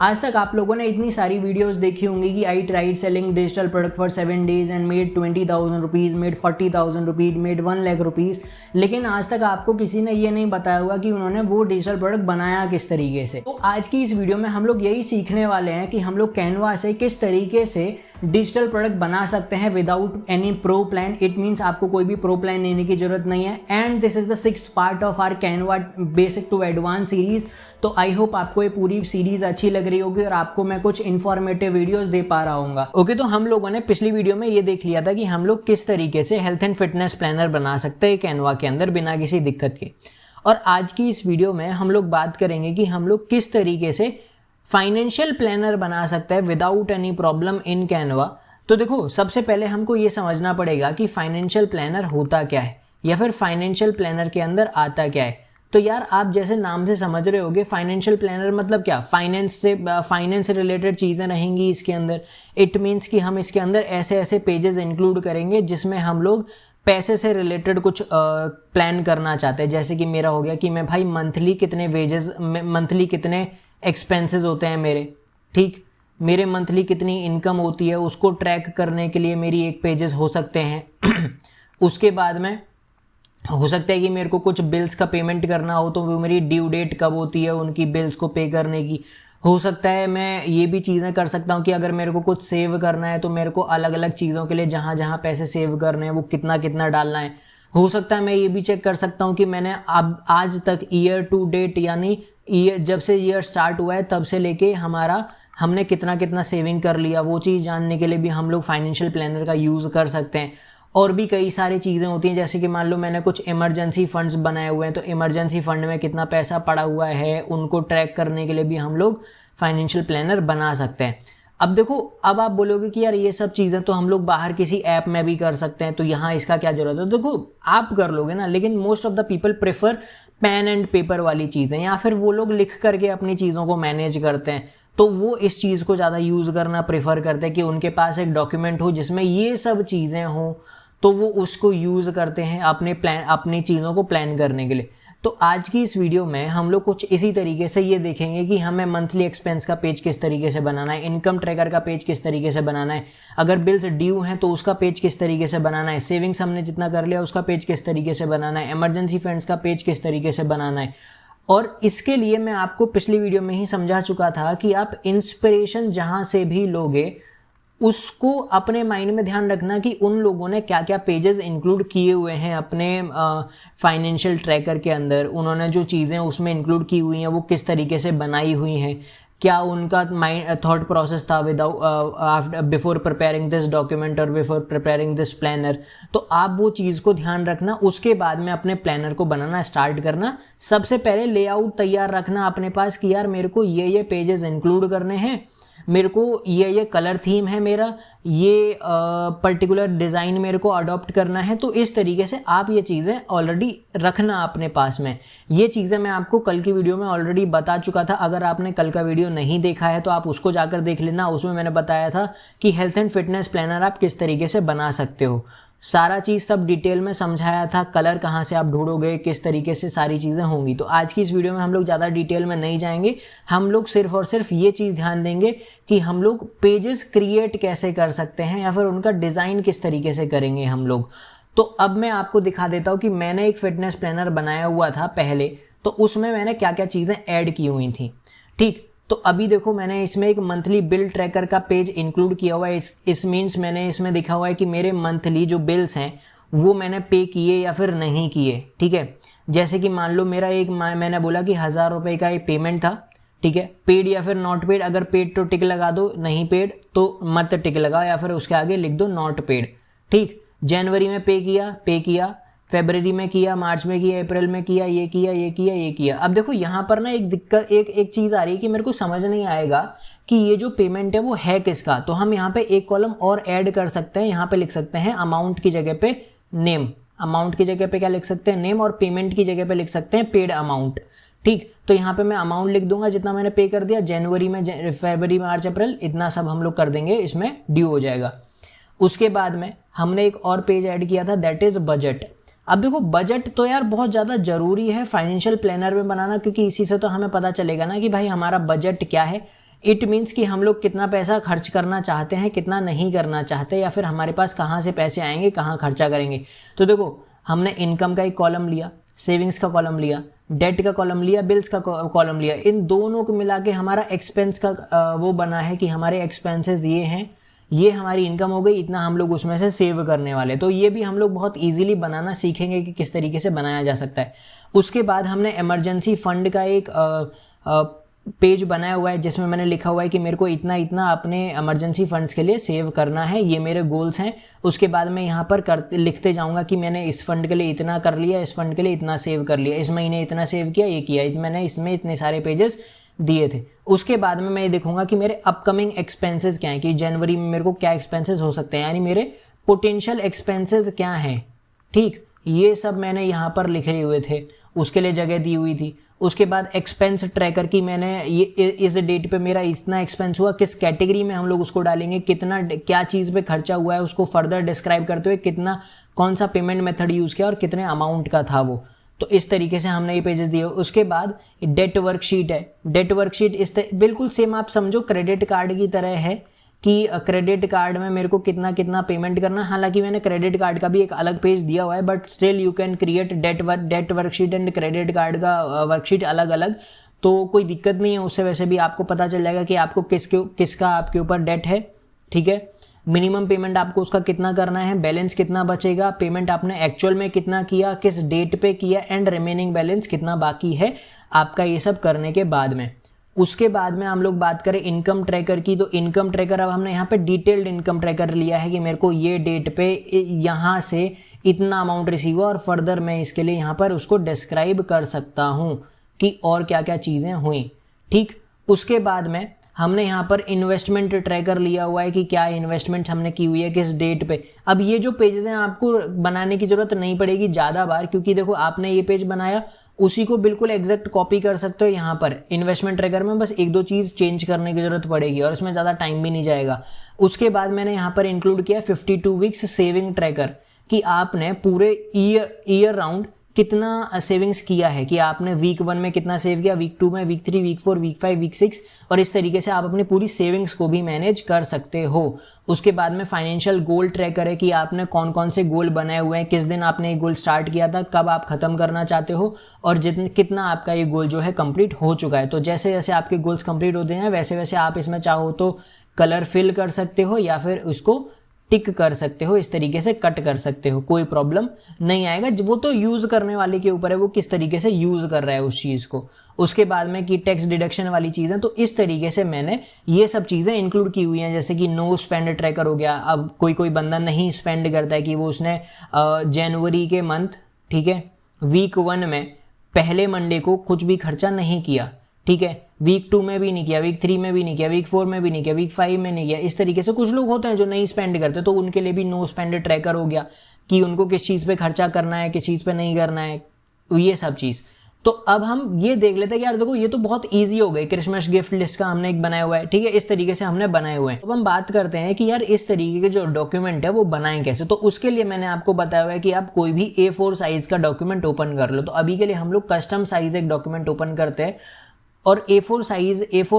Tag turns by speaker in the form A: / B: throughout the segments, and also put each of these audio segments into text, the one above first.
A: आज तक आप लोगों ने इतनी सारी वीडियोस देखी होंगी कि I tried selling digital product for 7 days and made 20,000 rupees, made 40,000 rupees, made 1 lakh rupees, लेकिन आज तक आपको किसी ने ये नहीं बताया होगा कि उन्होंने वो डिजिटल प्रोडक्ट बनाया किस तरीके से। तो आज की इस वीडियो में हम लोग यही सीखने वाले हैं कि हम लोग कैनवा से किस तरीके से डिजिटल प्रोडक्ट बना सकते हैं without any pro plan. It means आपको कोई भी प्रो प्लान लेने की जरूरत नहीं है। And this is the 6th part of our Canva basic to advance series. तो आई होप आपको ये पूरी सीरीज अच्छी लग रही होगी और आपको मैं कुछ इन्फॉर्मेटिव वीडियोस दे पा रहा हूँ। ओके, तो हम लोगों ने पिछली वीडियो में ये देख लिया था कि हम लोग किस तरीके से हेल्थ एंड फिटनेस प्लानर बना सकते हैं कैनवा के अंदर बिना किसी दिक्कत के। और आज की इस वीडियो में हम लोग बात करेंगे कि हम लोग किस तरीके से फाइनेंशियल प्लानर बना सकते हैं without any problem in Canva. तो देखो, सबसे पहले हमको ये समझना पड़ेगा कि फाइनेंशियल प्लानर होता क्या है या फिर फाइनेंशियल प्लानर के अंदर आता क्या है। तो यार, आप जैसे नाम से समझ रहे होगे, फाइनेंशियल प्लानर मतलब क्या, फाइनेंस से रिलेटेड चीज़ें रहेंगी इसके अंदर। इट मीन्स कि हम इसके अंदर ऐसे ऐसे पेजेस इंक्लूड करेंगे जिसमें हम लोग पैसे से रिलेटेड कुछ प्लान करना चाहते हैं। जैसे कि मेरा हो गया कि मैं भाई मंथली कितने वेजेस, मंथली कितने एक्सपेंसेस होते हैं मेरे, ठीक, मेरे मंथली कितनी इनकम होती है, उसको ट्रैक करने के लिए मेरी एक पेजेस हो सकते हैं। उसके बाद में हो सकता है कि मेरे को कुछ बिल्स का पेमेंट करना हो, तो वो मेरी ड्यू डेट कब होती है उनकी बिल्स को पे करने की। हो सकता है मैं ये भी चीज़ें कर सकता हूँ कि अगर मेरे को कुछ सेव करना है तो मेरे को अलग अलग चीज़ों के लिए जहाँ जहाँ पैसे सेव करने हैं वो कितना कितना डालना है। हो सकता है मैं ये भी चेक कर सकता हूँ कि मैंने अब आज तक ईयर टू डेट, यानी ईयर जब से ईयर स्टार्ट हुआ है तब से लेके हमने कितना कितना सेविंग कर लिया, वो चीज़ जानने के लिए भी हम लोग फाइनेंशियल प्लानर का यूज़ कर सकते हैं। और भी कई सारी चीज़ें होती हैं, जैसे कि मान लो मैंने कुछ इमरजेंसी फंड्स बनाए हुए हैं, तो इमरजेंसी फंड में कितना पैसा पड़ा हुआ है उनको ट्रैक करने के लिए भी हम लोग फाइनेंशियल प्लानर बना सकते हैं। अब देखो, अब आप बोलोगे कि यार ये सब चीज़ें तो हम लोग बाहर किसी ऐप में भी कर सकते हैं, तो यहाँ इसका क्या ज़रूरत है। देखो, आप कर लोगे ना, लेकिन most of the people prefer pen and paper वाली चीज़ें, या फिर वो लोग लिख करके अपनी चीज़ों को मैनेज करते हैं। तो वो इस चीज़ को ज़्यादा यूज़ करना प्रेफर करते हैं कि उनके पास एक डॉक्यूमेंट हो जिसमें ये सब चीज़ें हों, तो वो उसको यूज़ करते हैं अपनी चीज़ों को प्लान करने के लिए। तो आज की इस वीडियो में हम लोग कुछ इसी तरीके से ये देखेंगे कि हमें मंथली एक्सपेंस का पेज किस तरीके से बनाना है, इनकम ट्रैकर का पेज किस तरीके से बनाना है, अगर बिल्स ड्यू हैं तो उसका पेज किस तरीके से बनाना है, सेविंग्स हमने जितना कर लिया उसका पेज किस तरीके से बनाना है, इमरजेंसी फंड्स का पेज किस तरीके से बनाना है। और इसके लिए मैं आपको पिछली वीडियो में ही समझा चुका था कि आप इंस्पिरेशन जहाँ से भी लोगे उसको अपने माइंड में ध्यान रखना कि उन लोगों ने क्या क्या पेजेस इंक्लूड किए हुए हैं अपने फाइनेंशियल ट्रैकर के अंदर। उन्होंने जो चीज़ें उसमें इंक्लूड की हुई हैं वो किस तरीके से बनाई हुई हैं, क्या उनका माइंड थॉट प्रोसेस था without before preparing this document और बिफोर प्रिपेयरिंग दिस प्लानर। तो आप वो चीज़ को ध्यान रखना, उसके बाद में अपने प्लानर को बनाना स्टार्ट करना। सबसे पहले लेआउट तैयार रखना अपने पास कि यार मेरे को ये पेजेस इंक्लूड करने हैं, मेरे को ये कलर थीम है, मेरा ये पर्टिकुलर डिज़ाइन मेरे को अडॉप्ट करना है। तो इस तरीके से आप ये चीज़ें ऑलरेडी रखना अपने पास में। ये चीज़ें मैं आपको कल की वीडियो में ऑलरेडी बता चुका था। अगर आपने कल का वीडियो नहीं देखा है तो आप उसको जाकर देख लेना। उसमें मैंने बताया था कि हेल्थ एंड फिटनेस प्लानर आप किस तरीके से बना सकते हो, सारा चीज़ सब डिटेल में समझाया था। कलर कहाँ से आप ढूंढोगे, किस तरीके से सारी चीज़ें होंगी। तो आज की इस वीडियो में हम लोग ज़्यादा डिटेल में नहीं जाएंगे। हम लोग सिर्फ और सिर्फ ये चीज़ ध्यान देंगे कि हम लोग पेजेस क्रिएट कैसे कर सकते हैं या फिर उनका डिज़ाइन किस तरीके से करेंगे हम लोग। तो अब मैं आपको दिखा देता हूँ कि मैंने एक फिटनेस प्लानर बनाया हुआ था पहले, तो उसमें मैंने क्या क्या चीज़ें ऐड की हुई थी, ठीक। तो अभी देखो, मैंने इसमें एक मंथली बिल ट्रैकर का पेज इंक्लूड किया हुआ है। इस मीन्स मैंने इसमें दिखा हुआ है कि मेरे मंथली जो बिल्स हैं वो मैंने पे किए या फिर नहीं किए, ठीक है। जैसे कि मान लो मेरा मैंने बोला कि 1000 रुपये का एक पेमेंट था, ठीक है, पेड या फिर नॉट पेड। अगर पेड तो टिक लगा दो, नहीं पेड तो मत टिक लगाओ या फिर उसके आगे लिख दो नॉट पेड, ठीक। जनवरी में पे किया, फरवरी में किया, मार्च में किया, अप्रैल में किया, ये किया। अब देखो, यहाँ पर ना एक दिक्कत, एक चीज़ आ रही है कि मेरे को समझ नहीं आएगा कि ये जो पेमेंट है वो है किसका। तो हम यहाँ पे एक कॉलम और ऐड कर सकते हैं। यहाँ पे लिख सकते हैं अमाउंट की जगह पे नेम, अमाउंट की जगह पे क्या लिख सकते हैं, नेम, और पेमेंट की जगह पे लिख सकते हैं पेड अमाउंट, ठीक। तो यहाँ पे मैं अमाउंट लिख दूंगा जितना मैंने पे कर दिया जनवरी में, फरवरी, मार्च, अप्रैल, इतना सब हम लोग कर देंगे, इसमें ड्यू हो जाएगा। उसके बाद में हमने एक और पेज ऐड किया था, दैट इज बजट। अब देखो, बजट तो यार बहुत ज़्यादा ज़रूरी है फाइनेंशियल प्लानर में बनाना, क्योंकि इसी से तो हमें पता चलेगा ना कि भाई हमारा बजट क्या है, इट मीन्स कि हम लोग कितना पैसा खर्च करना चाहते हैं, कितना नहीं करना चाहते, या फिर हमारे पास कहाँ से पैसे आएंगे, कहाँ खर्चा करेंगे। तो देखो हमने इनकम का एक कॉलम लिया, सेविंग्स का कॉलम लिया, डेट का कॉलम लिया, बिल्स का कॉलम लिया। इन दोनों को मिला के हमारा एक्सपेंस का वो बना है कि हमारे एक्सपेंसेस ये हैं, ये हमारी इनकम हो गई, इतना हम लोग उसमें से सेव करने वाले। तो ये भी हम लोग बहुत इजीली बनाना सीखेंगे कि किस तरीके से बनाया जा सकता है। उसके बाद हमने इमरजेंसी फंड का एक पेज बनाया हुआ है जिसमें मैंने लिखा हुआ है कि मेरे को इतना इतना अपने इमरजेंसी फंड्स के लिए सेव करना है, ये मेरे गोल्स हैं। उसके बाद मैं यहाँ पर लिखते जाऊँगा कि मैंने इस फंड के लिए इतना कर लिया, इस फंड के लिए इतना सेव कर लिया, इस महीने इतना सेव किया, ये किया, मैंने इसमें इतने सारे पेजेस दिए थे। उसके बाद में मैं ये देखूंगा कि मेरे अपकमिंग एक्सपेंसेस क्या हैं, कि जनवरी में मेरे को क्या एक्सपेंसेस हो सकते हैं, यानी मेरे पोटेंशियल एक्सपेंसेस क्या हैं। ठीक, ये सब मैंने यहाँ पर लिखे हुए थे, उसके लिए जगह दी हुई थी। उसके बाद एक्सपेंस ट्रैकर की मैंने ये इस डेट पे मेरा इतना एक्सपेंस हुआ, किस कैटेगरी में हम लोग उसको डालेंगे, कितना क्या चीज़ पे खर्चा हुआ है, उसको फर्दर डिस्क्राइब करते हुए कितना कौन सा पेमेंट मेथड यूज़ किया और कितने अमाउंट का था वो। तो इस तरीके से हमने ये पेजेस दिए। उसके बाद डेट वर्कशीट है। डेट वर्कशीट बिल्कुल सेम आप समझो क्रेडिट कार्ड की तरह है कि क्रेडिट कार्ड में मेरे को कितना कितना पेमेंट करना। हालांकि मैंने क्रेडिट कार्ड का भी एक अलग पेज दिया हुआ है, but still you can create debt worksheet and credit card का वर्कशीट अलग अलग, तो कोई दिक्कत नहीं है उससे। वैसे भी आपको पता चल जाएगा कि आपको किसका आपके ऊपर डेट है। ठीक है, मिनिमम पेमेंट आपको उसका कितना करना है, बैलेंस कितना बचेगा, पेमेंट आपने एक्चुअल में कितना किया, किस डेट पे किया, एंड रिमेनिंग बैलेंस कितना बाकी है आपका, ये सब करने के बाद में। उसके बाद में हम लोग बात करें इनकम ट्रैकर की, तो इनकम ट्रैकर अब हमने यहाँ पे डिटेल्ड इनकम ट्रैकर लिया है कि मेरे को ये डेट पे यहाँ से इतना अमाउंट रिसीव हुआ और फर्दर मैं इसके लिए यहाँ पर उसको डिस्क्राइब कर सकता हूँ कि और क्या क्या चीज़ें हुई। ठीक, उसके बाद में हमने यहाँ पर इन्वेस्टमेंट ट्रैकर लिया हुआ है कि क्या इन्वेस्टमेंट हमने की हुई है, किस डेट पे। अब ये जो पेजेस हैं आपको बनाने की ज़रूरत नहीं पड़ेगी ज़्यादा बार, क्योंकि देखो आपने ये पेज बनाया, उसी को बिल्कुल एग्जैक्ट कॉपी कर सकते हो यहाँ पर इन्वेस्टमेंट ट्रैकर में। बस एक दो चीज़ चेंज करने की ज़रूरत पड़ेगी और इसमें ज़्यादा टाइम भी नहीं जाएगा। उसके बाद मैंने यहाँ पर इंक्लूड किया 52 वीक्स सेविंग ट्रैकर, कि आपने पूरे ईयर राउंड कितना सेविंग्स किया है, कि आपने वीक 1 में कितना सेव किया, वीक 2 में, वीक 3, वीक 4, वीक 5, वीक 6, और इस तरीके से आप अपनी पूरी सेविंग्स को भी मैनेज कर सकते हो। उसके बाद में फाइनेंशियल गोल ट्रैकर है कि आपने कौन कौन से गोल बनाए हुए हैं, किस दिन आपने ये गोल स्टार्ट किया था, कब आप खत्म करना चाहते हो, और कितना आपका ये गोल जो है कंप्लीट हो चुका है। तो जैसे जैसे आपके गोल्स कंप्लीट होते हैं वैसे वैसे आप इसमें चाहो तो कलर फिल कर सकते हो या फिर उसको टिक कर सकते हो, इस तरीके से कट कर सकते हो, कोई प्रॉब्लम नहीं आएगा। वो तो यूज़ करने वाले के ऊपर है, वो किस तरीके से यूज़ कर रहा है उस चीज़ को। उसके बाद में कि टैक्स डिडक्शन वाली चीज़ें, तो इस तरीके से मैंने ये सब चीज़ें इंक्लूड की हुई हैं। जैसे कि नो स्पेंड ट्रैकर हो गया। अब कोई बंदा नहीं स्पेंड करता है कि वो उसने जनवरी के मंथ, ठीक है, वीक 1 में पहले मंडे को कुछ भी खर्चा नहीं किया, ठीक है, वीक 2 में भी नहीं किया, वीक 3 में भी नहीं किया, वीक 4 में भी नहीं किया, वीक 5 में नहीं किया। इस तरीके से कुछ लोग होते हैं जो नहीं स्पेंड करते, तो उनके लिए भी नो स्पेंड ट्रैकर हो गया कि उनको किस चीज़ पे खर्चा करना है, किस चीज़ पे नहीं करना है, ये सब चीज़। तो अब हम ये देख लेते हैं कि यार देखो ये तो बहुत ईजी हो गई। क्रिसमस गिफ्ट लिस्ट का हमने एक बनाया हुआ है, ठीक है, इस तरीके से हमने बनाए हुए हैं। अब हम बात करते हैं कि यार इस तरीके के जो डॉक्यूमेंट है वो बनाएं कैसे। तो उसके लिए मैंने आपको बताया हुआ है कि आप कोई भी A4 साइज का डॉक्यूमेंट ओपन कर लो। तो अभी के लिए हम लोग कस्टम साइज एक डॉक्यूमेंट ओपन करते हैं, और A4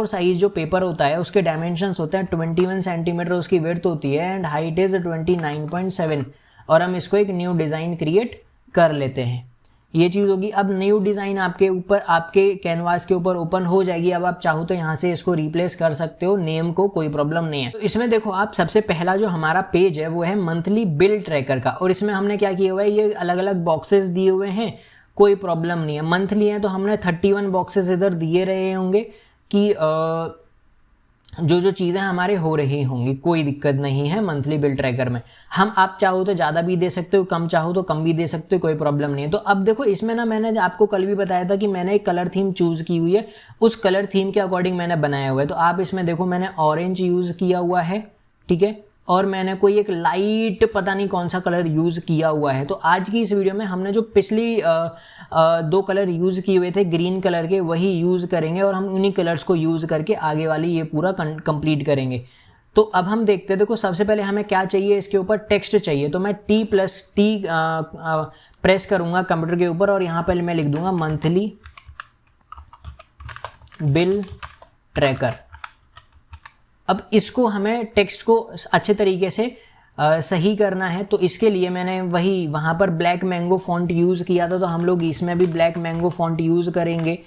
A: साइज जो पेपर होता है उसके डायमेंशंस होते हैं 21 सेंटीमीटर उसकी विड्थ होती है एंड हाइट इज 29.7, और हम इसको एक न्यू डिज़ाइन क्रिएट कर लेते हैं। ये चीज़ होगी। अब न्यू डिज़ाइन आपके ऊपर, आपके कैनवास के ऊपर ओपन हो जाएगी। अब आप चाहो तो यहाँ से इसको रिप्लेस कर सकते हो, नेम को, कोई प्रॉब्लम नहीं है। तो इसमें देखो आप सबसे पहला जो हमारा पेज है वो है मंथली बिल ट्रैकर का, और इसमें हमने क्या किया हुआ है, ये अलग अलग बॉक्सेस दिए हुए हैं, कोई प्रॉब्लम नहीं है। मंथली है तो हमने 31 बॉक्सेस इधर दिए रहे होंगे कि जो चीज़ें हमारे हो रही होंगी, कोई दिक्कत नहीं है मंथली बिल ट्रैकर में। हम आप चाहो तो ज़्यादा भी दे सकते हो, कम चाहो तो कम भी दे सकते हो, कोई प्रॉब्लम नहीं है। तो अब देखो इसमें ना, मैंने आपको कल भी बताया था कि मैंने एक कलर थीम चूज़ की हुई है, उस कलर थीम के अकॉर्डिंग मैंने बनाया हुआ है। तो आप इसमें देखो मैंने ऑरेंज यूज़ किया हुआ है, ठीक है, और मैंने कोई एक लाइट पता नहीं कौन सा कलर यूज़ किया हुआ है। तो आज की इस वीडियो में हमने जो पिछली 2 कलर यूज़ किए हुए थे ग्रीन कलर के, वही यूज़ करेंगे, और हम उन्हीं कलर्स को यूज़ करके आगे वाली ये पूरा कंप्लीट करेंगे। तो अब हम देखते हैं, देखो सबसे पहले हमें क्या चाहिए, इसके ऊपर टेक्स्ट चाहिए। तो मैं T+T प्रेस करूँगा कंप्यूटर के ऊपर, और यहाँ पर मैं लिख दूँगा मंथली बिल ट्रैकर, अब इसको हमें टेक्स्ट को अच्छे तरीके से सही करना है, तो इसके लिए मैंने वही वहाँ पर ब्लैक मैंगो फॉन्ट यूज़ किया था, तो हम लोग इसमें भी ब्लैक मैंगो फॉन्ट यूज़ करेंगे।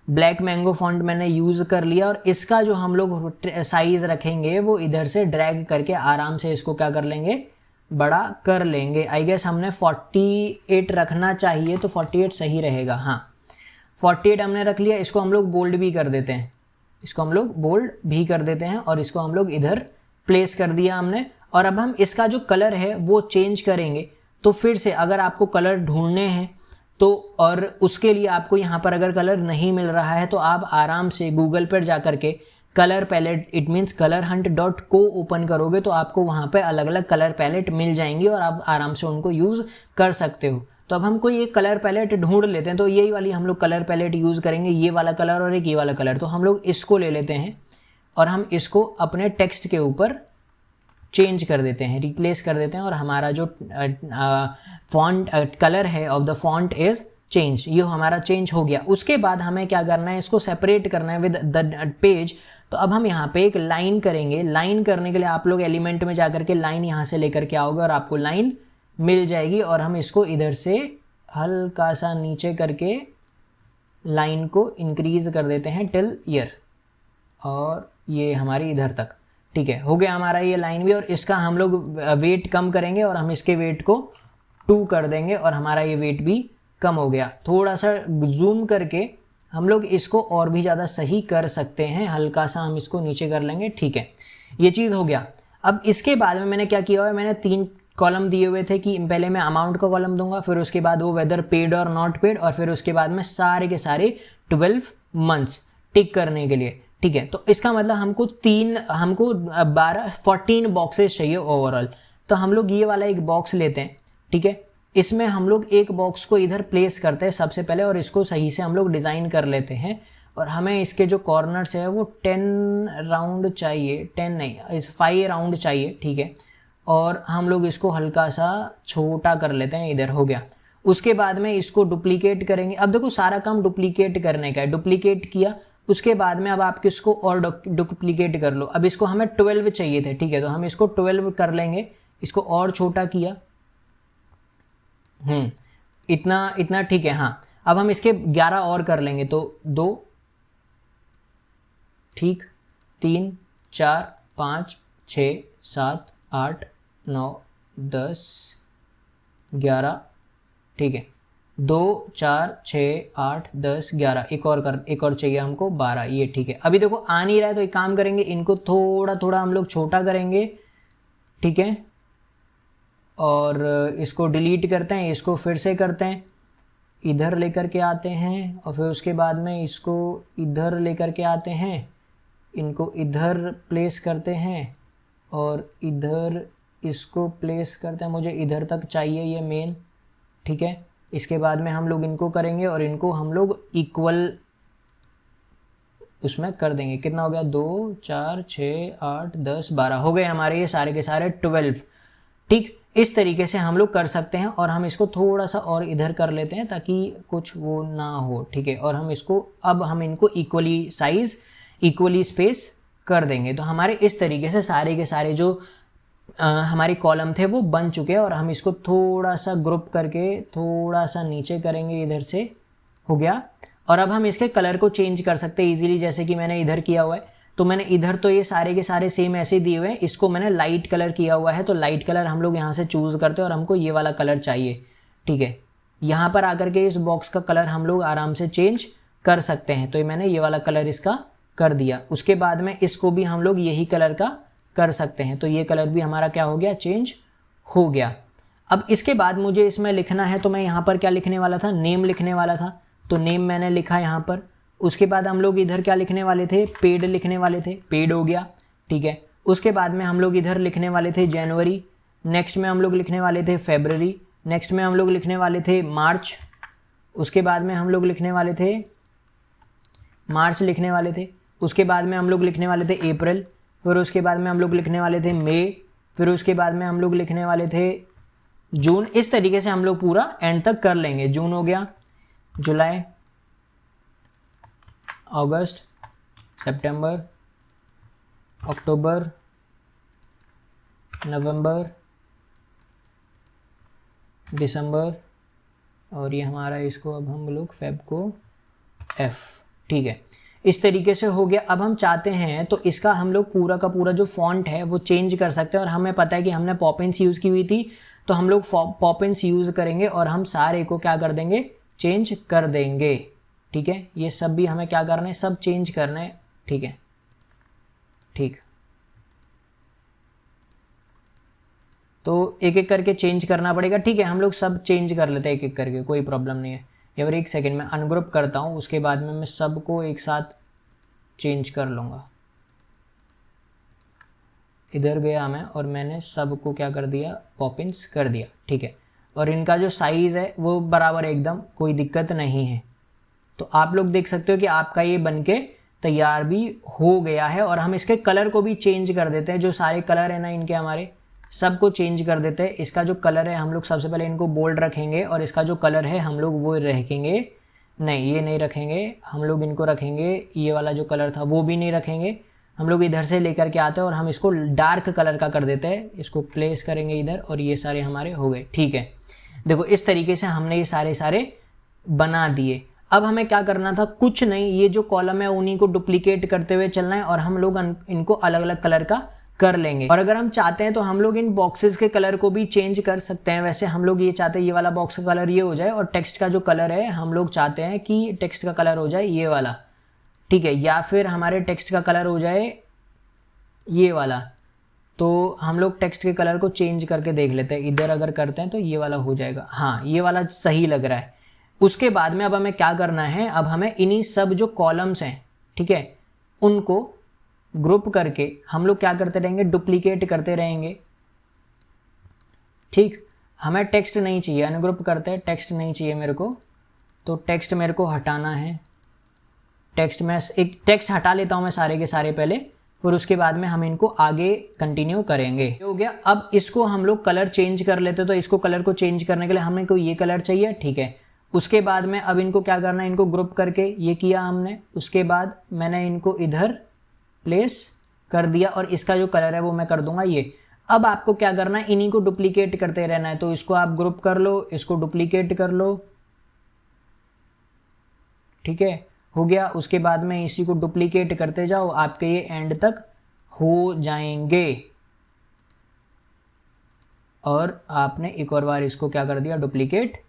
A: ब्लैक मैंगो फॉन्ट मैंने यूज़ कर लिया और इसका जो हम लोग साइज़ रखेंगे वो इधर से ड्रैग करके आराम से इसको क्या कर लेंगे, बड़ा कर लेंगे। आई गेस हमने 48 रखना चाहिए, तो 48 सही रहेगा। हाँ 48 हमने रख लिया। इसको हम लोग बोल्ड भी कर देते हैं, इसको हम लोग बोल्ड भी कर देते हैं और इसको हम लोग इधर प्लेस कर दिया हमने। और अब हम इसका जो कलर है वो चेंज करेंगे। तो फिर से अगर आपको कलर ढूंढने हैं तो, और उसके लिए आपको यहाँ पर अगर कलर नहीं मिल रहा है तो आप आराम से गूगल पर जा कर के colour palette, it means colorhunt.co open करोगे तो आपको वहाँ पे अलग अलग कलर पैलेट मिल जाएंगी और आप आराम से उनको यूज़ कर सकते हो। तो अब हम कोई एक कलर पैलेट ढूंढ लेते हैं, तो यही वाली हम लोग कलर पैलेट यूज़ करेंगे, ये वाला कलर और एक ये वाला कलर। तो हम लोग इसको ले लेते हैं और हम इसको अपने टेक्स्ट के ऊपर चेंज कर देते हैं, रिप्लेस कर देते हैं और हमारा जो फॉन्ट कलर है of the font is change, ये हमारा चेंज हो गया। उसके बाद हमें क्या करना है, इसको सेपरेट करना है विद द पेज। तो अब हम यहाँ पे एक लाइन करेंगे। लाइन करने के लिए आप लोग एलिमेंट में जाकर के लाइन यहाँ से लेकर के आओगे और आपको लाइन मिल जाएगी और हम इसको इधर से हल्का सा नीचे करके लाइन को इंक्रीज कर देते हैं टिल ईयर, और ये हमारी इधर तक, ठीक है, हो गया हमारा ये लाइन भी। और इसका हम लोग वेट कम करेंगे और हम इसके वेट को 2 कर देंगे और हमारा ये वेट भी कम हो गया। थोड़ा सा जूम करके हम लोग इसको और भी ज़्यादा सही कर सकते हैं, हल्का सा हम इसको नीचे कर लेंगे, ठीक है, ये चीज़ हो गया। अब इसके बाद में मैंने क्या किया हुआ है, मैंने 3 कॉलम दिए हुए थे कि पहले मैं अमाउंट का कॉलम दूंगा, फिर उसके बाद वो वेदर पेड और नॉट पेड, और फिर उसके बाद में सारे के सारे 12 मंथ्स टिक करने के लिए, ठीक है। तो इसका मतलब हमको 14 बॉक्सेस चाहिए ओवरऑल। तो हम लोग ये वाला एक बॉक्स लेते हैं, ठीक है, इसमें हम लोग एक बॉक्स को इधर प्लेस करते हैं सबसे पहले और इसको सही से हम लोग डिज़ाइन कर लेते हैं। और हमें इसके जो कॉर्नर्स है वो 10 राउंड चाहिए, 10 नहीं, 5 राउंड चाहिए, ठीक है। और हम लोग इसको हल्का सा छोटा कर लेते हैं, इधर हो गया। उसके बाद में इसको डुप्लीकेट करेंगे। अब देखो सारा काम डुप्लीकेट करने का है, डुप्लीकेट किया, उसके बाद में अब आप किसको और डुप्लीकेट कर लो। अब इसको हमें 12 चाहिए थे, ठीक है, तो हम इसको 12 कर लेंगे, इसको और छोटा किया, इतना ठीक है। हाँ अब हम इसके 11 और कर लेंगे, तो 2, ठीक, 3, 4, 5, 6, 7, 8, 9, 10, 11, ठीक है, 2, 4, 6, 8, 10, 11, एक और चाहिए हमको 12, ये ठीक है। अभी देखो आ नहीं रहा है तो एक काम करेंगे, इनको थोड़ा थोड़ा हम लोग छोटा करेंगे, ठीक है, और इसको डिलीट करते हैं, इसको फिर से करते हैं, इधर लेकर के आते हैं और फिर उसके बाद में इसको इधर लेकर के आते हैं, इनको इधर प्लेस करते हैं और इधर इसको प्लेस करते हैं, मुझे इधर तक चाहिए ये मेन, ठीक है। इसके बाद में हम लोग इनको करेंगे और इनको हम लोग इक्वल उसमें कर देंगे। कितना हो गया, 2, 4, 6, 8, 10, 12 हो गए हमारे ये सारे के सारे 12, ठीक। इस तरीके से हम लोग कर सकते हैं और हम इसको थोड़ा सा और इधर कर लेते हैं ताकि कुछ वो ना हो, ठीक है। और हम इसको अब हम इनको इक्वली साइज, इक्वली स्पेस कर देंगे। तो हमारे इस तरीके से सारे के सारे जो हमारे कॉलम थे वो बन चुके हैं और हम इसको थोड़ा सा ग्रुप करके थोड़ा सा नीचे करेंगे, इधर से हो गया। और अब हम इसके कलर को चेंज कर सकते हैं इजीली, जैसे कि मैंने इधर किया हुआ है। तो मैंने इधर तो ये सारे के सारे सेम ऐसे दिए हुए हैं, इसको मैंने लाइट कलर किया हुआ है, तो लाइट कलर हम लोग यहाँ से चूज़ करते हैं और हमको ये वाला कलर चाहिए, ठीक है। यहाँ पर आकर के इस बॉक्स का कलर हम लोग आराम से चेंज कर सकते हैं, तो मैंने ये वाला कलर इसका कर दिया। उसके बाद में इसको भी हम लोग यही कलर का कर सकते हैं, तो ये कलर भी हमारा क्या हो गया, चेंज हो गया। अब इसके बाद मुझे इसमें लिखना है, तो मैं यहाँ पर क्या लिखने वाला था, नेम लिखने वाला था, तो नेम मैंने लिखा यहाँ पर। उसके बाद हम लोग इधर क्या लिखने वाले थे, पेड लिखने वाले थे, पेड हो गया, ठीक है। उसके बाद में हम लोग इधर लिखने वाले थे जनवरी, नेक्स्ट में हम लोग लिखने वाले थे फरवरी, नेक्स्ट में हम लोग लिखने वाले थे मार्च, उसके बाद में हम लोग लिखने वाले थे मार्च लिखने वाले थे, उसके बाद में हम लोग लिखने वाले थे अप्रैल, फिर उसके बाद में हम लोग लिखने वाले थे मई, फिर उसके बाद में हम लोग लिखने वाले थे जून। इस तरीके से हम लोग पूरा एंड तक कर लेंगे। जून हो गया, जुलाई, अगस्त, सितंबर, अक्टूबर, नवंबर, दिसंबर, और ये हमारा इसको अब हम लोग फेब को एफ, ठीक है। इस तरीके से हो गया। अब हम चाहते हैं तो इसका हम लोग पूरा का पूरा जो फॉन्ट है वो चेंज कर सकते हैं, और हमें पता है कि हमने पॉपिंस यूज़ की हुई थी, तो हम लोग पॉपिंस यूज़ करेंगे और हम सारे को क्या कर देंगे, चेंज कर देंगे, ठीक है। ये सब भी हमें क्या करना है, सब चेंज करना है, ठीक है, ठीक। तो एक एक करके चेंज करना पड़ेगा, ठीक है। हम लोग सब चेंज कर लेते हैं एक एक करके, कोई प्रॉब्लम नहीं है। या फिर एक सेकेंड में अनग्रुप करता हूँ, उसके बाद में मैं सबको एक साथ चेंज कर लूँगा। इधर गया मैं और मैंने सबको क्या कर दिया, पॉपिंस कर दिया, ठीक है। और इनका जो साइज़ है वो बराबर एकदम, कोई दिक्कत नहीं है। तो आप लोग देख सकते हो कि आपका ये बनके तैयार भी हो गया है। और हम इसके कलर को भी चेंज कर देते हैं, जो सारे कलर है ना इनके, हमारे सबको चेंज कर देते हैं। इसका जो कलर है हम लोग सबसे पहले इनको बोल्ड रखेंगे, और इसका जो कलर है हम लोग वो रखेंगे, नहीं ये नहीं रखेंगे, हम लोग इनको रखेंगे, ये वाला जो कलर था वो भी नहीं रखेंगे। हम लोग इधर से लेकर के आते हैं और हम इसको डार्क कलर का कर देते हैं, इसको प्लेस करेंगे इधर, और ये सारे हमारे हो गए, ठीक है। देखो इस तरीके से हमने ये सारे बना दिए। अब हमें क्या करना था, कुछ नहीं, ये जो कॉलम है उन्हीं को डुप्लीकेट करते हुए चलना है, और हम लोग इनको अलग अलग कलर का कर लेंगे। और अगर हम चाहते हैं तो हम लोग इन बॉक्सेस के कलर को भी चेंज कर सकते हैं। वैसे हम लोग ये चाहते हैं ये वाला बॉक्स का कलर ये हो जाए, और टेक्स्ट का जो कलर है हम लोग चाहते हैं कि टेक्स्ट का कलर हो जाए ये वाला, ठीक है। या फिर हमारे टेक्स्ट का कलर हो जाए ये वाला। तो हम लोग टेक्स्ट के कलर को चेंज करके देख लेते हैं, इधर अगर करते हैं तो ये वाला हो जाएगा, हाँ ये वाला सही लग रहा है। उसके बाद में अब हमें क्या करना है, अब हमें इन्हीं सब जो कॉलम्स हैं, ठीक है, उनको ग्रुप करके हम लोग क्या करते रहेंगे, डुप्लीकेट करते रहेंगे, ठीक। हमें टेक्स्ट नहीं चाहिए, अनग्रुप करते हैं, टेक्स्ट नहीं चाहिए मेरे को, तो टेक्स्ट मेरे को हटाना है। टेक्स्ट में एक टेक्स्ट हटा लेता हूँ मैं सारे के सारे पहले, फिर उसके बाद में हम इनको आगे कंटिन्यू करेंगे। हो गया। अब इसको हम लोग कलर चेंज कर लेते, तो इसको कलर को चेंज करने के लिए हमें को ये कलर चाहिए, ठीक है। उसके बाद में अब इनको क्या करना है, इनको ग्रुप करके ये किया हमने, उसके बाद मैंने इनको इधर प्लेस कर दिया, और इसका जो कलर है वो मैं कर दूंगा ये। अब आपको क्या करना है, इन्हीं को डुप्लीकेट करते रहना है, तो इसको आप ग्रुप कर लो, इसको डुप्लीकेट कर लो, ठीक है, हो गया। उसके बाद में इसी को डुप्लीकेट करते जाओ, आपके ये एंड तक हो जाएंगे। और आपने एक और बार इसको क्या कर दिया, डुप्लीकेट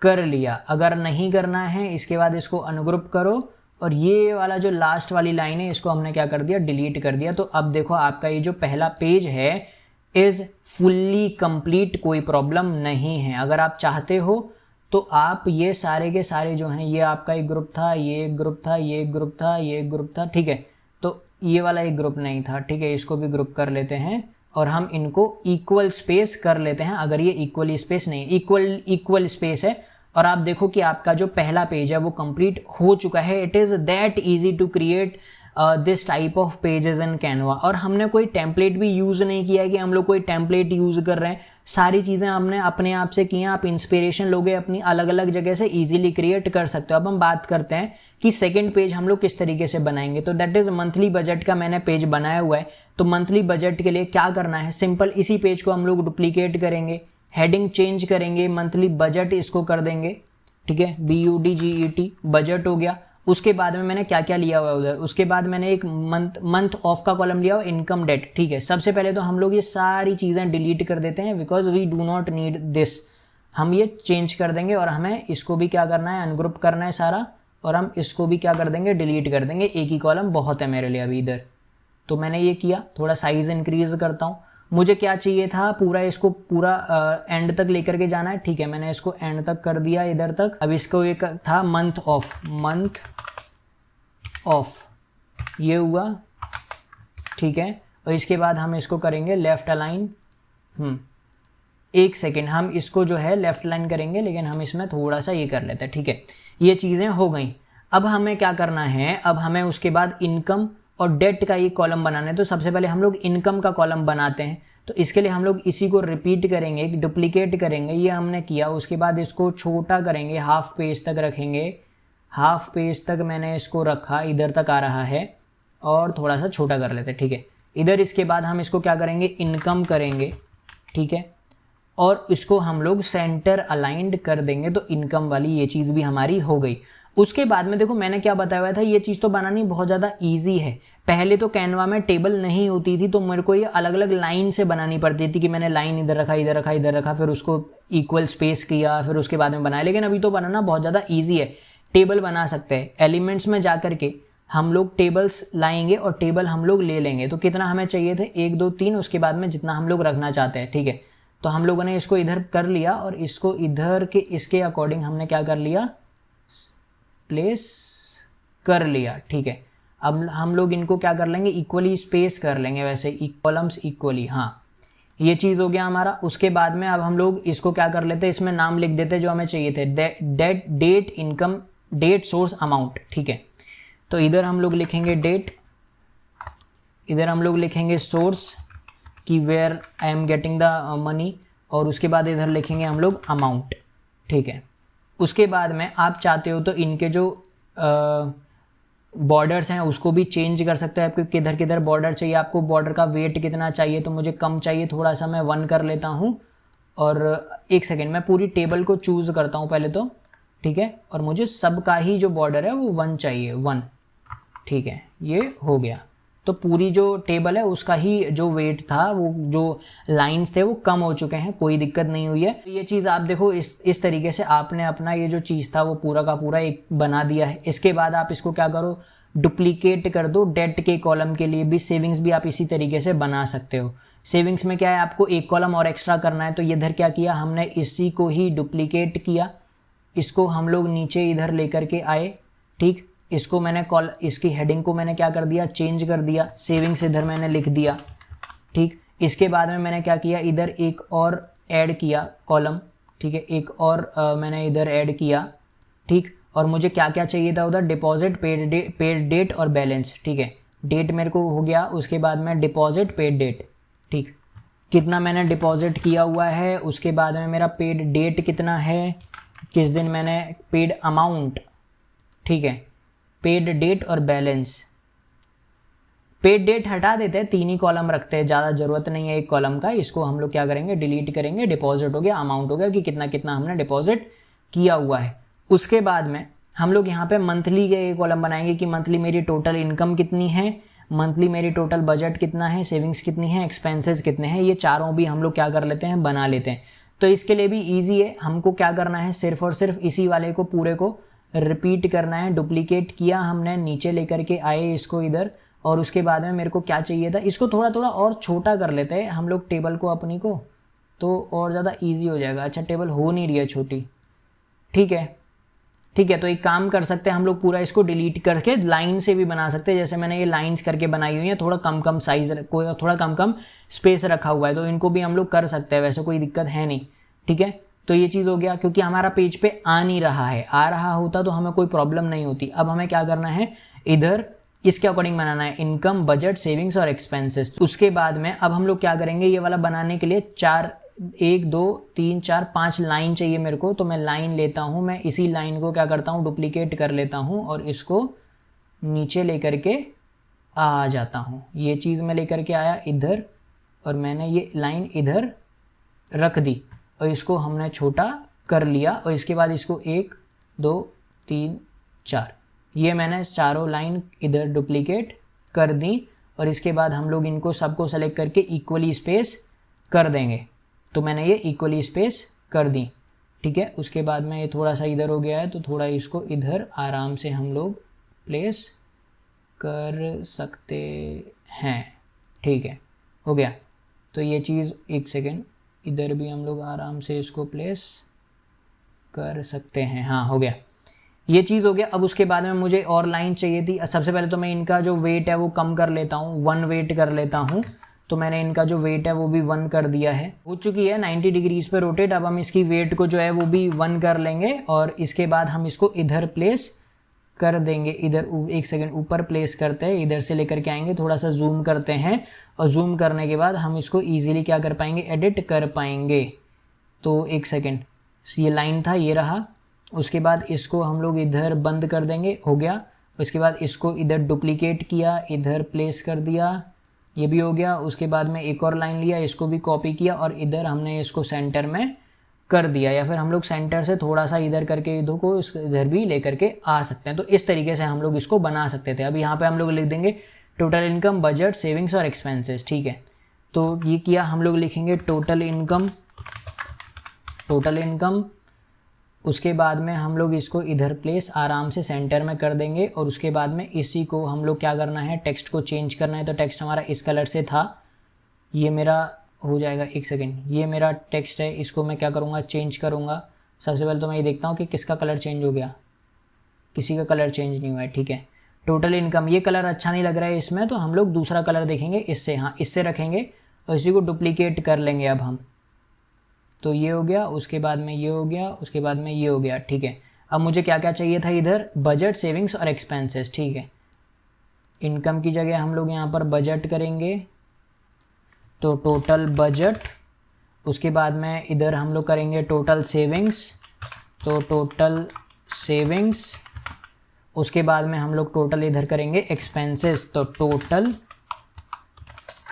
A: कर लिया। अगर नहीं करना है इसके बाद इसको अनग्रुप करो, और ये वाला जो लास्ट वाली लाइन है इसको हमने क्या कर दिया, डिलीट कर दिया। तो अब देखो आपका ये जो पहला पेज है इज़ फुल्ली कंप्लीट, कोई प्रॉब्लम नहीं है। अगर आप चाहते हो तो आप ये सारे के सारे जो हैं, ये आपका एक ग्रुप था, ये एक ग्रुप था, ये एक ग्रुप था, ये एक ग्रुप था, ठीक है। तो ये वाला एक ग्रुप नहीं था, ठीक है, इसको भी ग्रुप कर लेते हैं, और हम इनको इक्वल स्पेस कर लेते हैं। अगर ये इक्वल स्पेस नहीं, इक्वल स्पेस है, और आप देखो कि आपका जो पहला पेज है वो कंप्लीट हो चुका है। It is that easy to create this type of pages in Canva. और हमने कोई टेम्पलेट भी यूज़ नहीं किया है कि हम लोग कोई टेम्पलेट यूज़ कर रहे हैं, सारी चीज़ें हमने अपने आप से की हैं। आप इंस्पिरेशन लोगे अपनी अलग अलग जगह से, इजीली क्रिएट कर सकते हो। अब हम बात करते हैं कि सेकंड पेज हम लोग किस तरीके से बनाएंगे। तो दैट इज़ मंथली बजट का मैंने पेज बनाया हुआ है। तो मंथली बजट के लिए क्या करना है, सिंपल इसी पेज को हम लोग डुप्लीकेट करेंगे, हेडिंग चेंज करेंगे, मंथली बजट इसको कर देंगे, ठीक है, BUDGET बजट हो गया। उसके बाद में मैंने क्या क्या लिया हुआ है उधर, उसके बाद मैंने एक मंथ ऑफ का कॉलम लिया हुआ, इनकम डेट, ठीक है। सबसे पहले तो हम लोग ये सारी चीज़ें डिलीट कर देते हैं, because we do not need this. हम ये चेंज कर देंगे, और हमें इसको भी क्या करना है, अनग्रुप करना है सारा, और हम इसको भी क्या कर देंगे, डिलीट कर देंगे। एक ही कॉलम बहुत है मेरे लिए अभी इधर। तो मैंने ये किया, थोड़ा साइज़ इंक्रीज करता हूँ। मुझे क्या चाहिए था, पूरा इसको पूरा एंड तक लेकर के जाना है, ठीक है। मैंने इसको एंड तक कर दिया, इधर तक। अब इसको एक था मंथ ऑफ, ये हुआ, ठीक है। और इसके बाद हम इसको करेंगे लेफ्ट अलाइन। एक सेकेंड, हम इसको जो है लेफ्ट अलाइन करेंगे, लेकिन हम इसमें थोड़ा सा ये कर लेते हैं, ठीक है। ये चीज़ें हो गई। अब हमें क्या करना है, अब हमें उसके बाद इनकम और डेट का ये कॉलम बनाना है। तो सबसे पहले हम लोग इनकम का कॉलम बनाते हैं। तो इसके लिए हम लोग इसी को रिपीट करेंगे, डुप्लीकेट करेंगे, ये हमने किया। उसके बाद इसको छोटा करेंगे, हाफ पेज तक रखेंगे, हाफ पेज तक मैंने इसको रखा, इधर तक आ रहा है, और थोड़ा सा छोटा कर लेते हैं, ठीक है। इधर इसके बाद हम इसको क्या करेंगे, इनकम करेंगे, ठीक है, और इसको हम लोग सेंटर अलाइंड कर देंगे, तो इनकम वाली ये चीज़ भी हमारी हो गई। उसके बाद में देखो मैंने क्या बताया हुआ था, ये चीज़ तो बनानी बहुत ज़्यादा ईजी है। पहले तो कैनवा में टेबल नहीं होती थी, तो मेरे को ये अलग अलग लाइन से बनानी पड़ती थी कि मैंने लाइन इधर रखा, इधर रखा, इधर रखा, फिर उसको इक्वल स्पेस किया, फिर उसके बाद में बनाया। लेकिन अभी तो बनाना बहुत ज़्यादा ईजी है, टेबल बना सकते हैं। एलिमेंट्स में जा करके हम लोग टेबल्स लाएंगे और टेबल हम लोग ले लेंगे। तो कितना हमें चाहिए थे, 1 2 3, उसके बाद में जितना हम लोग रखना चाहते हैं, ठीक है। तो हम लोगों ने इसको इधर कर लिया और इसको इधर के इसके अकॉर्डिंग हमने क्या कर लिया, प्लेस कर लिया, ठीक है। अब हम लोग इनको क्या कर लेंगे, इक्वली स्पेस कर लेंगे, वैसे कॉलम्स इक्वली, हाँ ये चीज़ हो गया हमारा। उसके बाद में अब हम लोग इसको क्या कर लेते हैं, इसमें नाम लिख देते जो हमें चाहिए थे, debt, income, debt, source, amount, ठीक है। तो इधर हम लोग लिखेंगे डेट, इधर हम लोग लिखेंगे सोर्स कि where I am getting the money, और उसके बाद इधर लिखेंगे हम लोग अमाउंट, ठीक है। उसके बाद में आप चाहते हो तो इनके जो बॉर्डर्स हैं उसको भी चेंज कर सकते हैं, आपको किधर किधर बॉर्डर चाहिए, आपको बॉर्डर का वेट कितना चाहिए। तो मुझे कम चाहिए थोड़ा सा, मैं 1 कर लेता हूँ। और 1 सेकेंड, मैं पूरी टेबल को चूज़ करता हूँ पहले तो, ठीक है। और मुझे सबका ही जो बॉर्डर है वो 1 चाहिए, 1, ठीक है, ये हो गया। तो पूरी जो टेबल है उसका ही जो वेट था, वो जो लाइंस थे वो कम हो चुके हैं, कोई दिक्कत नहीं हुई है। ये चीज़ आप देखो, इस तरीके से आपने अपना ये जो चीज़ था वो पूरा का पूरा एक बना दिया है। इसके बाद आप इसको क्या करो, डुप्लीकेट कर दो। डेट के कॉलम के लिए भी, सेविंग्स भी आप इसी तरीके से बना सकते हो। सेविंग्स में क्या है, आपको एक कॉलम और एक्स्ट्रा करना है, तो ये इधर क्या किया हमने, इसी को ही डुप्लीकेट किया, इसको हम लोग नीचे इधर लेकर के आए, ठीक। इसको मैंने इसकी हेडिंग को मैंने क्या कर दिया, चेंज कर दिया, सेविंग्स इधर मैंने लिख दिया, ठीक। इसके बाद में मैंने क्या किया, इधर एक और ऐड किया कॉलम, ठीक है, एक और मैंने इधर ऐड किया, ठीक। और मुझे क्या क्या चाहिए था उधर, डिपॉजिट, पेड डेट और बैलेंस, ठीक है। डेट मेरे को हो गया, उसके बाद में डिपॉजिट, पेड डेट, ठीक, कितना मैंने डिपॉजिट किया हुआ है। उसके बाद में मेरा पेड डेट कितना है, किस दिन मैंने, पेड अमाउंट, ठीक है, पेड डेट और बैलेंस। पेड डेट हटा देते हैं, 3 ही कॉलम रखते हैं, ज़्यादा ज़रूरत नहीं है एक कॉलम का। इसको हम लोग क्या करेंगे, डिलीट करेंगे। डिपॉजिट हो गया, अमाउंट हो गया कि कितना कितना हमने डिपॉजिट किया हुआ है। उसके बाद में हम लोग यहाँ पे मंथली के कॉलम बनाएंगे कि मंथली मेरी टोटल इनकम कितनी है, मंथली मेरी टोटल बजट कितना है, सेविंग्स कितनी है, एक्सपेंसेस कितने हैं। ये चारों भी हम लोग क्या कर लेते हैं, बना लेते हैं। तो इसके लिए भी ईजी है, हमको क्या करना है, सिर्फ और सिर्फ इसी वाले को पूरे को रिपीट करना है। डुप्लीकेट किया हमने, नीचे लेकर के आए इसको इधर, और उसके बाद में मेरे को क्या चाहिए था, इसको थोड़ा थोड़ा और छोटा कर लेते हैं हम लोग टेबल को अपनी को, तो और ज़्यादा इजी हो जाएगा। अच्छा, टेबल हो नहीं रही है छोटी, ठीक है, ठीक है। तो एक काम कर सकते हैं हम लोग, पूरा इसको डिलीट करके लाइन से भी बना सकते हैं। जैसे मैंने ये लाइंस करके बनाई हुई है, थोड़ा कम कम साइज, थोड़ा कम कम स्पेस रखा हुआ है, तो इनको भी हम लोग कर सकते हैं, वैसे कोई दिक्कत है नहीं, ठीक है। तो ये चीज़ हो गया, क्योंकि हमारा पेज पे आ नहीं रहा है, आ रहा होता तो हमें कोई प्रॉब्लम नहीं होती। अब हमें क्या करना है, इधर इसके अकॉर्डिंग बनाना है, इनकम, बजट, सेविंग्स और एक्सपेंसेस। उसके बाद में अब हम लोग क्या करेंगे, ये वाला बनाने के लिए 1 2 3 4 5 लाइन चाहिए मेरे को। तो मैं लाइन लेता हूँ, मैं इसी लाइन को क्या करता हूँ, डुप्लीकेट कर लेता हूँ और इसको नीचे लेकर के आ जाता हूँ। ये चीज़ मैं लेकर के आया इधर, और मैंने ये लाइन इधर रख दी, और इसको हमने छोटा कर लिया। और इसके बाद इसको 1 2 3 4, ये मैंने चारों लाइन इधर डुप्लीकेट कर दी। और इसके बाद हम लोग इनको सबको सेलेक्ट करके इक्वली स्पेस कर देंगे। तो मैंने ये इक्वली स्पेस कर दी, ठीक है। उसके बाद में ये थोड़ा सा इधर हो गया है, तो थोड़ा इसको इधर आराम से हम लोग प्लेस कर सकते हैं, ठीक है, हो गया। तो ये चीज़, 1 सेकेंड, इधर भी हम लोग आराम से इसको प्लेस कर सकते हैं, हाँ हो गया, ये चीज़ हो गया। अब उसके बाद में मुझे और लाइन चाहिए थी। सबसे पहले तो मैं इनका जो वेट है वो कम कर लेता हूँ, 1 वेट कर लेता हूँ। तो मैंने इनका जो वेट है वो भी 1 कर दिया है, हो चुकी है 90 डिग्रीज पे रोटेट। अब हम इसकी वेट को जो है वो भी 1 कर लेंगे, और इसके बाद हम इसको इधर प्लेस कर देंगे। इधर 1 सेकेंड ऊपर प्लेस करते हैं, इधर से लेकर के आएंगे, थोड़ा सा जूम करते हैं, और जूम करने के बाद हम इसको ईजिली क्या कर पाएंगे, एडिट कर पाएंगे। तो 1 सेकेंड, ये लाइन था, ये रहा। उसके बाद इसको हम लोग इधर बंद कर देंगे, हो गया। उसके बाद इसको इधर डुप्लीकेट किया, इधर प्लेस कर दिया, ये भी हो गया। उसके बाद में एक और लाइन लिया, इसको भी कॉपी किया और इधर हमने इसको सेंटर में कर दिया, या फिर हम लोग सेंटर से थोड़ा सा इधर करके इधर को इधर भी लेकर के आ सकते हैं। तो इस तरीके से हम लोग इसको बना सकते थे। अब यहाँ पे हम लोग लिख देंगे टोटल इनकम, बजट, सेविंग्स और एक्सपेंसेस, ठीक है। तो ये किया, हम लोग लिखेंगे टोटल इनकम, उसके बाद में हम लोग इसको इधर प्लेस आराम से सेंटर में कर देंगे और उसके बाद में इसी को हम लोग क्या करना है, टेक्स्ट को चेंज करना है। तो टेक्स्ट हमारा इस कलर से था, ये मेरा हो जाएगा, एक सेकेंड, ये मेरा टेक्स्ट है, इसको मैं क्या करूँगा, चेंज करूँगा। सबसे पहले तो मैं ये देखता हूँ कि किसका कलर चेंज हो गया, किसी का कलर चेंज नहीं हुआ है, ठीक है। टोटल इनकम, ये कलर अच्छा नहीं लग रहा है इसमें, तो हम लोग दूसरा कलर देखेंगे इससे, हाँ इससे रखेंगे और इसी को डुप्लीकेट कर लेंगे अब हम। तो ये हो गया, उसके बाद में ये हो गया, उसके बाद में ये हो गया, ठीक है। अब मुझे क्या क्या चाहिए था इधर, बजट, सेविंग्स और एक्सपेंसेस, ठीक है। इनकम की जगह हम लोग यहाँ पर बजट करेंगे, तो टोटल बजट। उसके बाद में इधर हम लोग करेंगे टोटल सेविंग्स, तो टोटल सेविंग्स। उसके बाद में हम लोग टोटल इधर करेंगे एक्सपेंसेस, तो टोटल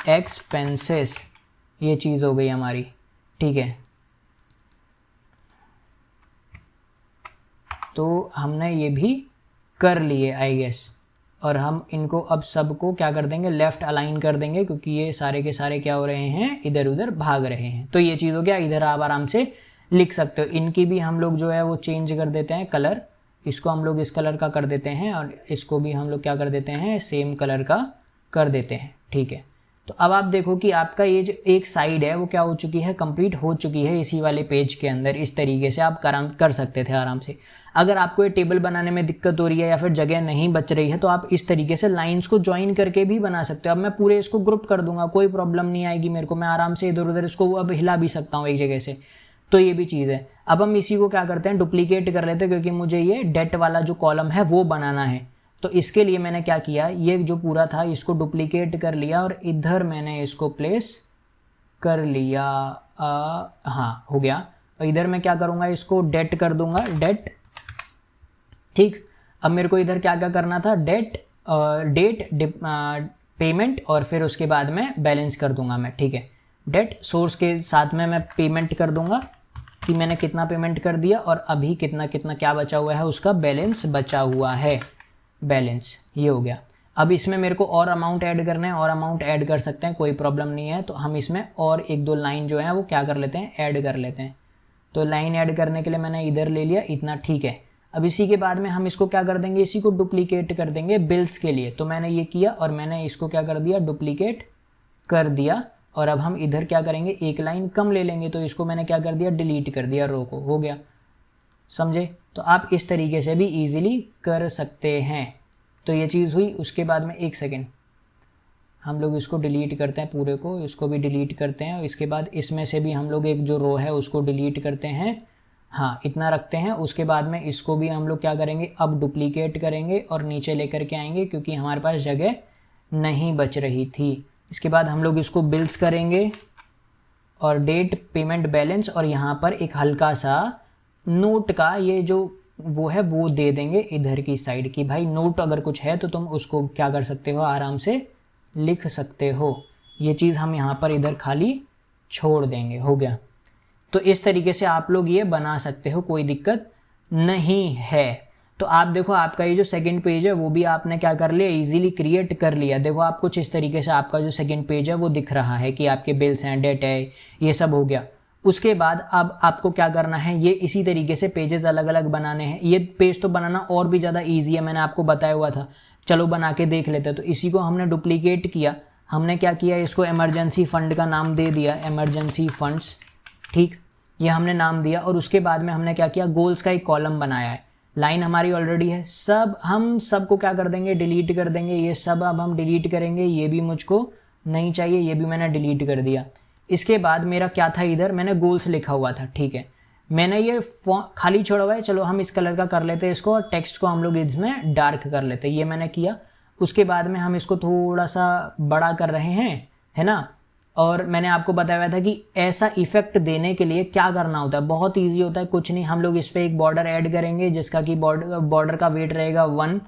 A: एक्सपेंसेस। ये चीज़ हो गई हमारी, ठीक है। तो हमने ये भी कर लिए आई गेस, और हम इनको अब सबको क्या कर देंगे, लेफ़्ट अलाइन कर देंगे, क्योंकि ये सारे के सारे क्या हो रहे हैं, इधर उधर भाग रहे हैं। तो ये चीज़ हो गया, इधर आप आराम से लिख सकते हो। इनकी भी हम लोग जो है वो चेंज कर देते हैं कलर, इसको हम लोग इस कलर का कर देते हैं और इसको भी हम लोग क्या कर देते हैं, सेम कलर का कर देते हैं, ठीक है। तो अब आप देखो कि आपका ये जो एक साइड है वो क्या हो चुकी है, कंप्लीट हो चुकी है इसी वाले पेज के अंदर। इस तरीके से आप कर सकते थे आराम से। अगर आपको ये टेबल बनाने में दिक्कत हो रही है या फिर जगह नहीं बच रही है, तो आप इस तरीके से लाइंस को ज्वाइन करके भी बना सकते हो। अब मैं पूरे इसको ग्रुप कर दूंगा, कोई प्रॉब्लम नहीं आएगी मेरे को, मैं आराम से इधर उधर इसको अब हिला भी सकता हूँ एक जगह से। तो ये भी चीज़ है। अब हम इसी को क्या करते हैं, डुप्लीकेट कर लेते हैं, क्योंकि मुझे ये डेट वाला जो कॉलम है वो बनाना है। तो इसके लिए मैंने क्या किया, ये जो पूरा था इसको डुप्लीकेट कर लिया और इधर मैंने इसको प्लेस कर लिया। हाँ हो गया। और इधर मैं क्या करूँगा, इसको डेट कर दूंगा, डेट, ठीक। अब मेरे को इधर क्या क्या करना था, डेट, डेट, पेमेंट और फिर उसके बाद में बैलेंस कर दूंगा मैं, ठीक है। डेट सोर्स के साथ में मैं पेमेंट कर दूंगा कि मैंने कितना पेमेंट कर दिया और अभी कितना कितना क्या बचा हुआ है, उसका बैलेंस बचा हुआ है, बैलेंस। ये हो गया। अब इसमें मेरे को और अमाउंट ऐड करना है, और अमाउंट ऐड कर सकते हैं, कोई प्रॉब्लम नहीं है। तो हम इसमें और एक दो लाइन जो है वो क्या कर लेते हैं, ऐड कर लेते हैं। तो लाइन ऐड करने के लिए मैंने इधर ले लिया इतना, ठीक है। अब इसी के बाद में हम इसको क्या कर देंगे, इसी को डुप्लीकेट कर देंगे बिल्स के लिए। तो मैंने ये किया और मैंने इसको क्या कर दिया, डुप्लीकेट कर दिया। और अब हम इधर क्या करेंगे, एक लाइन कम ले लेंगे, तो इसको मैंने क्या कर दिया, डिलीट कर दिया, रो को, हो गया, समझे। तो आप इस तरीके से भी इजीली कर सकते हैं। तो ये चीज़ हुई। उसके बाद में एक सेकेंड, हम लोग इसको डिलीट करते हैं पूरे को, इसको भी डिलीट करते हैं। और इसके बाद इसमें से भी हम लोग एक जो रो है उसको डिलीट करते हैं, हाँ इतना रखते हैं। उसके बाद में इसको भी हम लोग क्या करेंगे, अब डुप्लीकेट करेंगे और नीचे लेकर के आएंगे, क्योंकि हमारे पास जगह नहीं बच रही थी। इसके बाद हम लोग इसको बिल्स करेंगे और डेट, पेमेंट, बैलेंस, और यहाँ पर एक हल्का सा नोट का ये जो वो है वो दे देंगे इधर की साइड की। भाई नोट अगर कुछ है तो तुम उसको क्या कर सकते हो, आराम से लिख सकते हो। ये चीज़ हम यहाँ पर इधर खाली छोड़ देंगे, हो गया। तो इस तरीके से आप लोग ये बना सकते हो, कोई दिक्कत नहीं है। तो आप देखो आपका ये जो सेकंड पेज है वो भी आपने क्या कर लिया, इजीली क्रिएट कर लिया। देखो आप कुछ इस तरीके से आपका जो सेकंड पेज है वो दिख रहा है कि आपके बिल्स हैं, डेट है, ये सब हो गया। उसके बाद अब आपको क्या करना है, ये इसी तरीके से पेजेस अलग अलग बनाने हैं। ये पेज तो बनाना और भी ज़्यादा ईजी है, मैंने आपको बताया हुआ था। चलो बना के देख लेते हैं। तो इसी को हमने डुप्लीकेट किया। हमने क्या किया, इसको इमरजेंसी फंड का नाम दे दिया, इमरजेंसी फंड्स, ठीक, ये हमने नाम दिया। और उसके बाद में हमने क्या किया, गोल्स का एक कॉलम बनाया है। लाइन हमारी ऑलरेडी है, सब हम सबको क्या कर देंगे, डिलीट कर देंगे। ये सब अब हम डिलीट करेंगे, ये भी मुझको नहीं चाहिए, ये भी मैंने डिलीट कर दिया। इसके बाद मेरा क्या था, इधर मैंने गोल्स लिखा हुआ था, ठीक है। मैंने ये खाली छोड़ा हुआ है, चलो हम इस कलर का कर लेते हैं इसको, और टेक्स्ट को हम लोग इसमें डार्क कर लेते हैं, ये मैंने किया। उसके बाद में हम इसको थोड़ा सा बड़ा कर रहे हैं, है ना। और मैंने आपको बताया हुआ था कि ऐसा इफेक्ट देने के लिए क्या करना होता है, बहुत ईजी होता है, कुछ नहीं, हम लोग इस पर एक बॉर्डर ऐड करेंगे जिसका कि बॉर्डर का वेट रहेगा 1।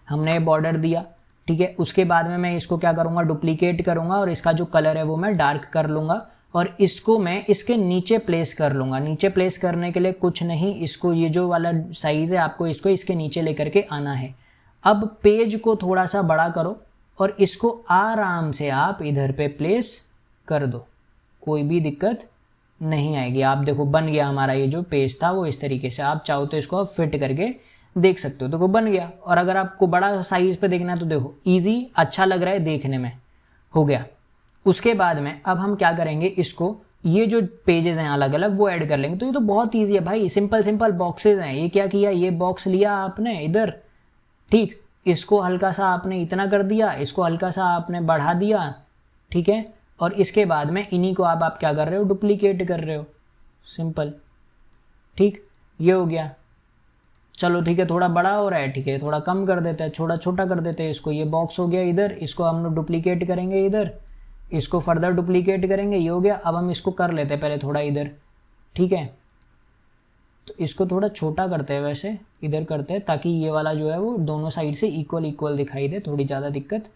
A: हमने बॉर्डर दिया, ठीक है। उसके बाद में मैं इसको क्या करूँगा, डुप्लीकेट करूँगा और इसका जो कलर है वो मैं डार्क कर लूँगा और इसको मैं इसके नीचे प्लेस कर लूँगा। नीचे प्लेस करने के लिए कुछ नहीं, इसको ये जो वाला साइज़ है आपको इसको इसके नीचे लेकर के आना है। अब पेज को थोड़ा सा बड़ा करो और इसको आराम से आप इधर पे प्लेस कर दो, कोई भी दिक्कत नहीं आएगी। आप देखो बन गया हमारा ये जो पेज था वो इस तरीके से। आप चाहो तो इसको आप फिट करके देख सकते हो, देखो बन गया। और अगर आपको बड़ा साइज़ पे देखना है तो देखो ईजी, अच्छा लग रहा है देखने में, हो गया। उसके बाद में अब हम क्या करेंगे, इसको ये जो पेजेस हैं अलग अलग वो ऐड कर लेंगे। तो ये तो बहुत ईजी है भाई, सिंपल सिंपल बॉक्सेस हैं। ये क्या किया, ये बॉक्स लिया आपने इधर, ठीक, इसको हल्का सा आपने इतना कर दिया, इसको हल्का सा आपने बढ़ा दिया, ठीक है। और इसके बाद में इन्हीं को आप क्या कर रहे हो, डुप्लीकेट कर रहे हो, सिंपल, ठीक, ये हो गया। चलो ठीक है, थोड़ा बड़ा हो रहा है, ठीक है, थोड़ा कम कर देते हैं, थोड़ा छोटा कर देते हैं इसको। ये बॉक्स हो गया इधर, इसको हम लोग डुप्लीकेट करेंगे इधर, इसको फर्दर डुप्लीकेट करेंगे, ये हो गया। अब हम इसको कर लेते हैं पहले थोड़ा इधर, ठीक है। तो इसको थोड़ा छोटा करते हैं, वैसे इधर करते हैं ताकि ये वाला जो है वो दोनों साइड से इक्वल इक्वल दिखाई दे, थोड़ी ज़्यादा दिक्कत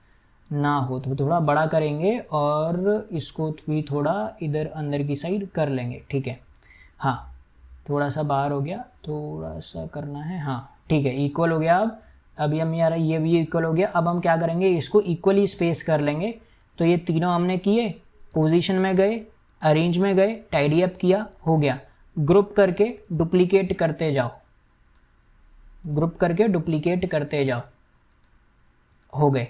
A: ना हो। तो थोड़ा बड़ा करेंगे और इसको भी थोड़ा इधर अंदर की साइड कर लेंगे, ठीक है। हाँ, थोड़ा सा बाहर हो गया, थोड़ा सा करना है, हाँ ठीक है, इक्वल हो गया। अब अभी हम यार ये भी इक्वल हो गया। अब हम क्या करेंगे, इसको इक्वली स्पेस कर लेंगे। तो ये तीनों हमने किए, पोजीशन में गए, अरेंज में गए, टाइडी अप किया, हो गया। ग्रुप करके डुप्लीकेट करते जाओ, ग्रुप करके डुप्लीकेट करते जाओ, हो गए।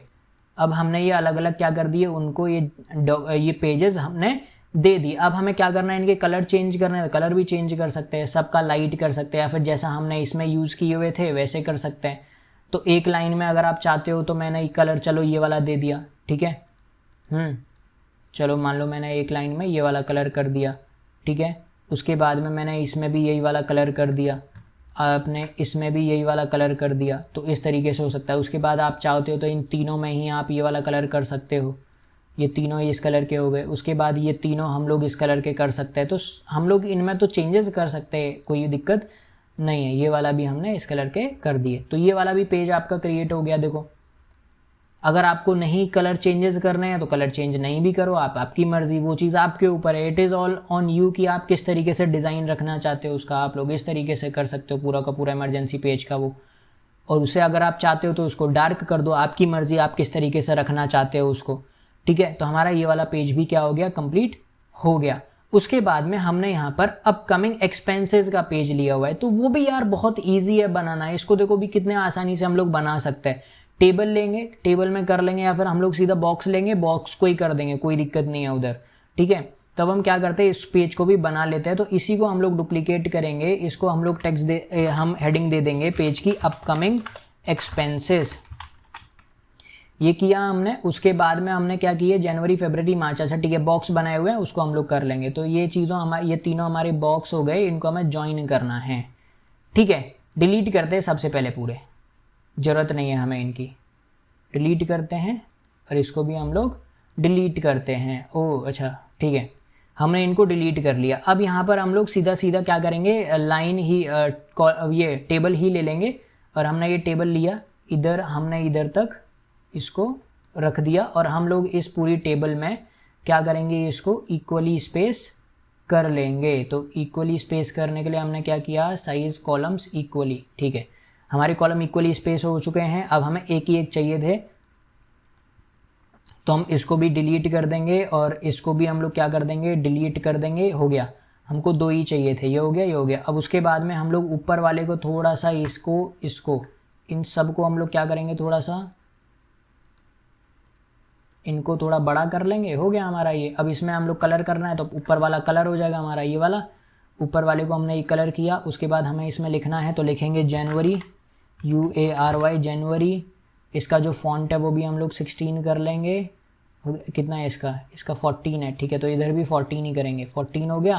A: अब हमने ये अलग अलग क्या कर दिए उनको, ये पेजेस हमने दे दी। अब हमें क्या करना है, इनके कलर चेंज करना है। कलर भी चेंज कर सकते हैं, सबका लाइट कर सकते हैं, या फिर जैसा हमने इसमें यूज़ किए हुए थे वैसे कर सकते हैं। तो एक लाइन में अगर आप चाहते हो तो मैंने कलर चलो ये वाला दे दिया, ठीक है। चलो मान लो मैंने एक लाइन में ये वाला कलर कर दिया, ठीक है। उसके बाद में मैंने इसमें भी यही वाला कलर कर दिया, आपने इसमें भी यही वाला कलर कर दिया। तो इस तरीके से हो सकता है। उसके बाद आप चाहते हो तो इन तीनों में ही आप ये वाला कलर कर सकते हो, ये तीनों इस कलर के हो गए। उसके बाद ये तीनों हम लोग इस कलर के कर सकते हैं। तो हम लोग इनमें तो चेंजेस कर सकते हैं, कोई दिक्कत नहीं है। ये वाला भी हमने इस कलर के कर दिए, तो ये वाला भी पेज आपका क्रिएट हो गया। देखो, अगर आपको नहीं कलर चेंजेस करने हैं तो कलर चेंज नहीं भी करो, आपकी मर्ज़ी, वो चीज़ आपके ऊपर है। It is all on you कि आप किस तरीके से डिज़ाइन रखना चाहते हो उसका। आप लोग इस तरीके से कर सकते हो पूरा का पूरा इमरजेंसी पेज का वो। और उसे अगर आप चाहते हो तो उसको डार्क कर दो, आपकी मर्ज़ी, आप किस तरीके से रखना चाहते हो उसको, ठीक है। तो हमारा ये वाला पेज भी क्या हो गया, कंप्लीट हो गया। उसके बाद में हमने यहाँ पर अपकमिंग एक्सपेंसेस का पेज लिया हुआ है। तो वो भी यार बहुत ईजी है बनाना। इसको देखो भी कितने आसानी से हम लोग बना सकते हैं। टेबल लेंगे, टेबल में कर लेंगे, या फिर हम लोग सीधा बॉक्स लेंगे, बॉक्स को ही कर देंगे, कोई दिक्कत नहीं है उधर, ठीक है। तब हम क्या करते हैं, इस पेज को भी बना लेते हैं। तो इसी को हम लोग डुप्लीकेट करेंगे, इसको हम लोग हम हेडिंग दे देंगे पेज की अपकमिंग एक्सपेंसेस। ये किया हमने। उसके बाद में हमने क्या किया, जनवरी फरवरी मार्च, अच्छा ठीक है, बॉक्स बनाए हुए हैं, उसको हम लोग कर लेंगे। तो ये चीज़ों हमारे, ये तीनों हमारे बॉक्स हो गए, इनको हमें ज्वाइन करना है, ठीक है। डिलीट करते हैं सबसे पहले, पूरे ज़रूरत नहीं है हमें इनकी, डिलीट करते हैं। और इसको भी हम लोग डिलीट करते हैं। ओह अच्छा ठीक है, हमने इनको डिलीट कर लिया। अब यहाँ पर हम लोग सीधा सीधा क्या करेंगे, लाइन ही ये टेबल ही ले लेंगे। और हमने ये टेबल लिया इधर, हमने इधर तक इसको रख दिया। और हम लोग इस पूरी टेबल में क्या करेंगे, इसको इक्वली स्पेस कर लेंगे। तो इक्वली स्पेस करने के लिए हमने क्या किया, साइज़ कॉलम्स इक्वली, ठीक है। हमारे कॉलम इक्वली स्पेस हो चुके हैं। अब हमें एक ही एक चाहिए थे, तो हम इसको भी डिलीट कर देंगे और इसको भी हम लोग क्या कर देंगे, डिलीट कर देंगे। हो गया, हमको दो ही चाहिए थे, ये हो गया, ये हो गया। अब उसके बाद में हम लोग ऊपर वाले को थोड़ा सा इसको इन सब को हम लोग क्या करेंगे, थोड़ा सा इनको थोड़ा बड़ा कर लेंगे। हो गया हमारा ये। अब इसमें हम लोग कलर करना है तो ऊपर वाला कलर हो जाएगा हमारा ये वाला। ऊपर वाले को हमने ये कलर किया। उसके बाद हमें इसमें लिखना है, तो लिखेंगे जनवरी, UARY जनवरी। इसका जो फॉन्ट है वो भी हम लोग 16 कर लेंगे। कितना है इसका 14 है, ठीक है। तो इधर भी 14 ही करेंगे, 14 हो गया।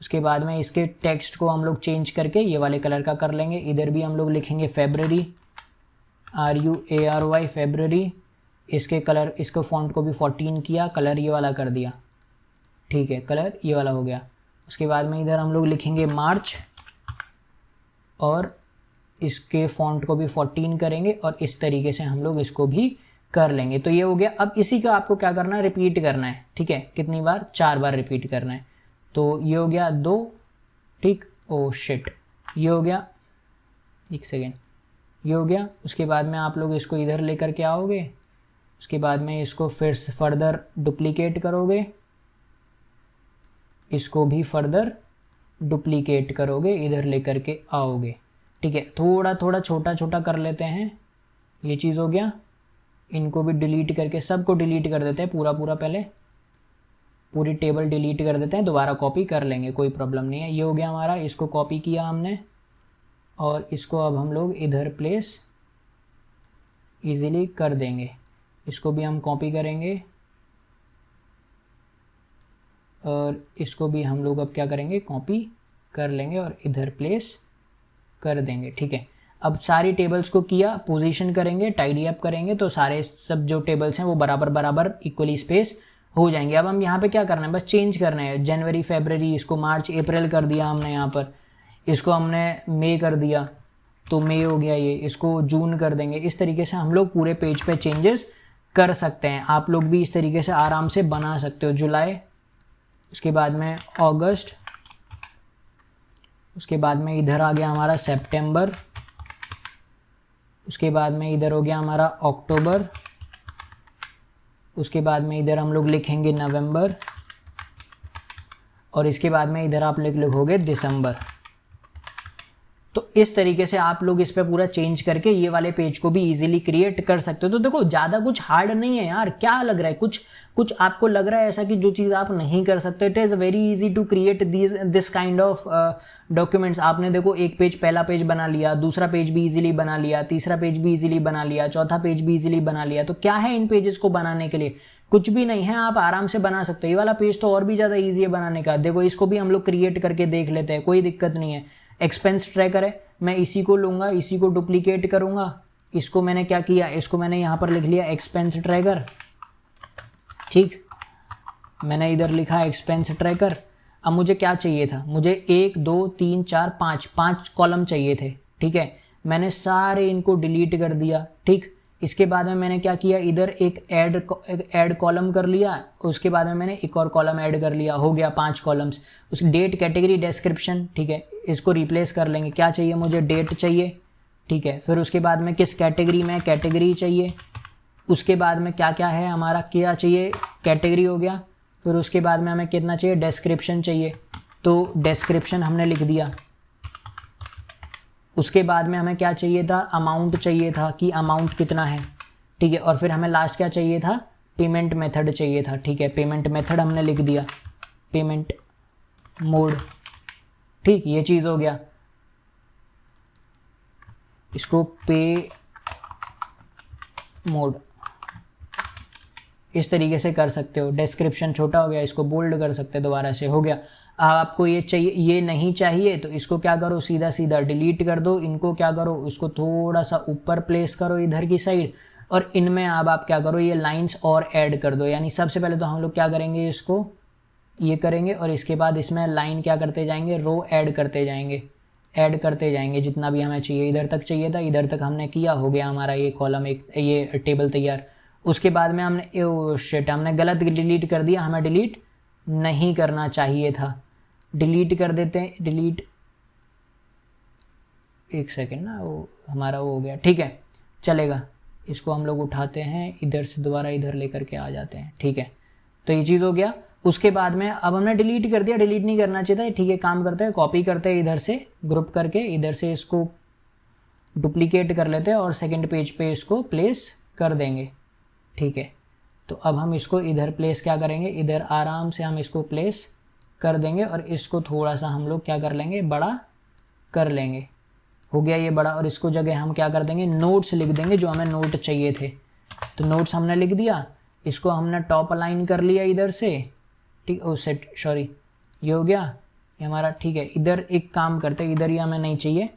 A: उसके बाद में इसके टेक्स्ट को हम लोग चेंज करके ये वाले कलर का कर लेंगे। इधर भी हम लोग लिखेंगे फरवरी, RUARY फरवरी। इसके कलर, इसको फॉन्ट को भी 14 किया, कलर ये वाला कर दिया, ठीक है, कलर ये वाला हो गया। उसके बाद में इधर हम लोग लिखेंगे मार्च और इसके फॉन्ट को भी 14 करेंगे और इस तरीके से हम लोग इसको भी कर लेंगे। तो ये हो गया। अब इसी का आपको क्या करना है, रिपीट करना है, ठीक है। कितनी बार, 4 बार रिपीट करना है। तो ये हो गया 2, ठीक। ओ शिट, ये हो गया, एक सेकेंड, ये हो गया। उसके बाद में आप लोग इसको इधर लेकर के आओगे, उसके बाद में इसको फिर फर्दर डुप्लीकेट करोगे, इसको भी फर्दर डुप्लीकेट करोगे, इधर लेकर के आओगे, ठीक है। थोड़ा थोड़ा छोटा छोटा कर लेते हैं। ये चीज़ हो गया। इनको भी डिलीट करके, सबको डिलीट कर देते हैं पूरा पूरा, पहले पूरी टेबल डिलीट कर देते हैं, दोबारा कॉपी कर लेंगे, कोई प्रॉब्लम नहीं है। ये हो गया हमारा, इसको कॉपी किया हमने और इसको अब हम लोग इधर प्लेस इजीली कर देंगे। इसको भी हम कॉपी करेंगे और इसको भी हम लोग अब क्या करेंगे, कॉपी कर लेंगे और इधर प्लेस कर देंगे, ठीक है। अब सारी टेबल्स को किया, पोजीशन करेंगे, टाइडी अप करेंगे, तो सारे सब जो टेबल्स हैं वो बराबर बराबर इक्वली स्पेस हो जाएंगे। अब हम यहाँ पे क्या करना है, बस चेंज करना है। जनवरी फरवरी, इसको मार्च अप्रैल कर दिया हमने, यहाँ पर इसको हमने मई कर दिया, तो मई हो गया ये। इसको जून कर देंगे। इस तरीके से हम लोग पूरे पेज पे चेंजेस कर सकते हैं। आप लोग भी इस तरीके से आराम से बना सकते हो। जुलाई, उसके बाद में अगस्त, उसके बाद में इधर आ गया हमारा सितंबर, उसके बाद में इधर हो गया हमारा अक्टूबर, उसके बाद में इधर हम लोग लिखेंगे नवंबर और इसके बाद में इधर आप लिखोगे दिसंबर। तो इस तरीके से आप लोग इस पे पूरा चेंज करके ये वाले पेज को भी इजीली क्रिएट कर सकते हो। तो देखो ज़्यादा कुछ हार्ड नहीं है यार, क्या लग रहा है, कुछ आपको लग रहा है ऐसा कि जो चीज़ आप नहीं कर सकते। It is very easy to create this kind of documents. आपने देखो एक पेज, पहला पेज बना लिया, दूसरा पेज भी इजीली बना लिया, तीसरा पेज भी इजीली बना लिया, चौथा पेज भी इजीली बना लिया। तो क्या है इन पेजेस को बनाने के लिए, कुछ भी नहीं है, आप आराम से बना सकते हो। ये वाला पेज तो और भी ज़्यादा ईजी है बनाने का। देखो इसको भी हम लोग क्रिएट करके देख लेते हैं, कोई दिक्कत नहीं है। एक्सपेंस ट्रैकर है, मैं इसी को लूँगा, इसी को डुप्लीकेट करूँगा। इसको मैंने क्या किया, इसको मैंने यहाँ पर लिख लिया एक्सपेंस ट्रैकर, ठीक। मैंने इधर लिखा एक्सपेंस ट्रैकर। अब मुझे क्या चाहिए था, मुझे 1 2 3 4 5 कॉलम चाहिए थे, ठीक है। मैंने सारे इनको डिलीट कर दिया, ठीक। इसके बाद में मैंने क्या किया, इधर एक ऐड कॉलम कर लिया, उसके बाद में मैंने एक और कॉलम ऐड कर लिया, हो गया 5 कॉलम्स। उसकी डेट, कैटेगरी, डिस्क्रिप्शन, ठीक है। इसको रिप्लेस कर लेंगे। क्या चाहिए मुझे, डेट चाहिए, ठीक है। फिर उसके बाद में किस कैटेगरी में, कैटेगरी चाहिए। उसके बाद में क्या क्या है हमारा, क्या चाहिए, कैटेगरी हो गया। फिर उसके बाद में हमें कितना चाहिए, डिस्क्रिप्शन चाहिए, तो डिस्क्रिप्शन हमने लिख दिया। उसके बाद में हमें क्या चाहिए था, अमाउंट चाहिए था कि अमाउंट कितना है, ठीक है। और फिर हमें लास्ट क्या चाहिए था, पेमेंट मेथड चाहिए था, ठीक है। पेमेंट मेथड हमने लिख दिया, पेमेंट मोड, ठीक। ये चीज़ हो गया। इसको पे मोड इस तरीके से कर सकते हो। डिस्क्रिप्शन छोटा हो गया, इसको बोल्ड कर सकते हो, दोबारा से हो गया। आपको ये चाहिए, ये नहीं चाहिए, तो इसको क्या करो, सीधा सीधा डिलीट कर दो। इनको क्या करो, इसको थोड़ा सा ऊपर प्लेस करो इधर की साइड, और इनमें अब आप क्या करो, ये लाइंस और ऐड कर दो। यानी सबसे पहले तो हम लोग क्या करेंगे, इसको ये करेंगे और इसके बाद इसमें लाइन क्या करते जाएंगे, रो ऐड करते जाएंगे जितना भी हमें चाहिए। इधर तक चाहिए था, इधर तक हमने किया, हो गया हमारा ये कॉलम, एक ये टेबल तैयार। उसके बाद में हमने गलत डिलीट कर दिया, हमें डिलीट नहीं करना चाहिए था, डिलीट कर देते हैं। डिलीट, एक सेकेंड ना, वो हमारा वो हो गया, ठीक है, चलेगा। इसको हम लोग उठाते हैं, इधर से दोबारा इधर लेकर के आ जाते हैं, ठीक है। तो ये चीज़ हो गया। उसके बाद में अब हमने डिलीट कर दिया, डिलीट नहीं करना चाहिए था, ठीक है। काम करते हैं, कॉपी करते हैं इधर से, ग्रुप करके इधर से इसको डुप्लीकेट कर लेते हैं और सेकंड पेज पे इसको प्लेस कर देंगे, ठीक है। तो अब हम इसको इधर प्लेस क्या करेंगे, इधर आराम से हम इसको प्लेस कर देंगे और इसको थोड़ा सा हम लोग क्या कर लेंगे, बड़ा कर लेंगे। हो गया ये बड़ा। और इसको जगह हम क्या कर देंगे, नोट्स लिख देंगे, जो हमें नोट चाहिए थे। तो नोट्स हमने लिख दिया, इसको हमने टॉप अलाइन कर लिया इधर से, ठीक। ओ सेट, सॉरी, ये हो गया ये हमारा, ठीक है। इधर एक काम करते हैं, इधर ही हमें नहीं चाहिए,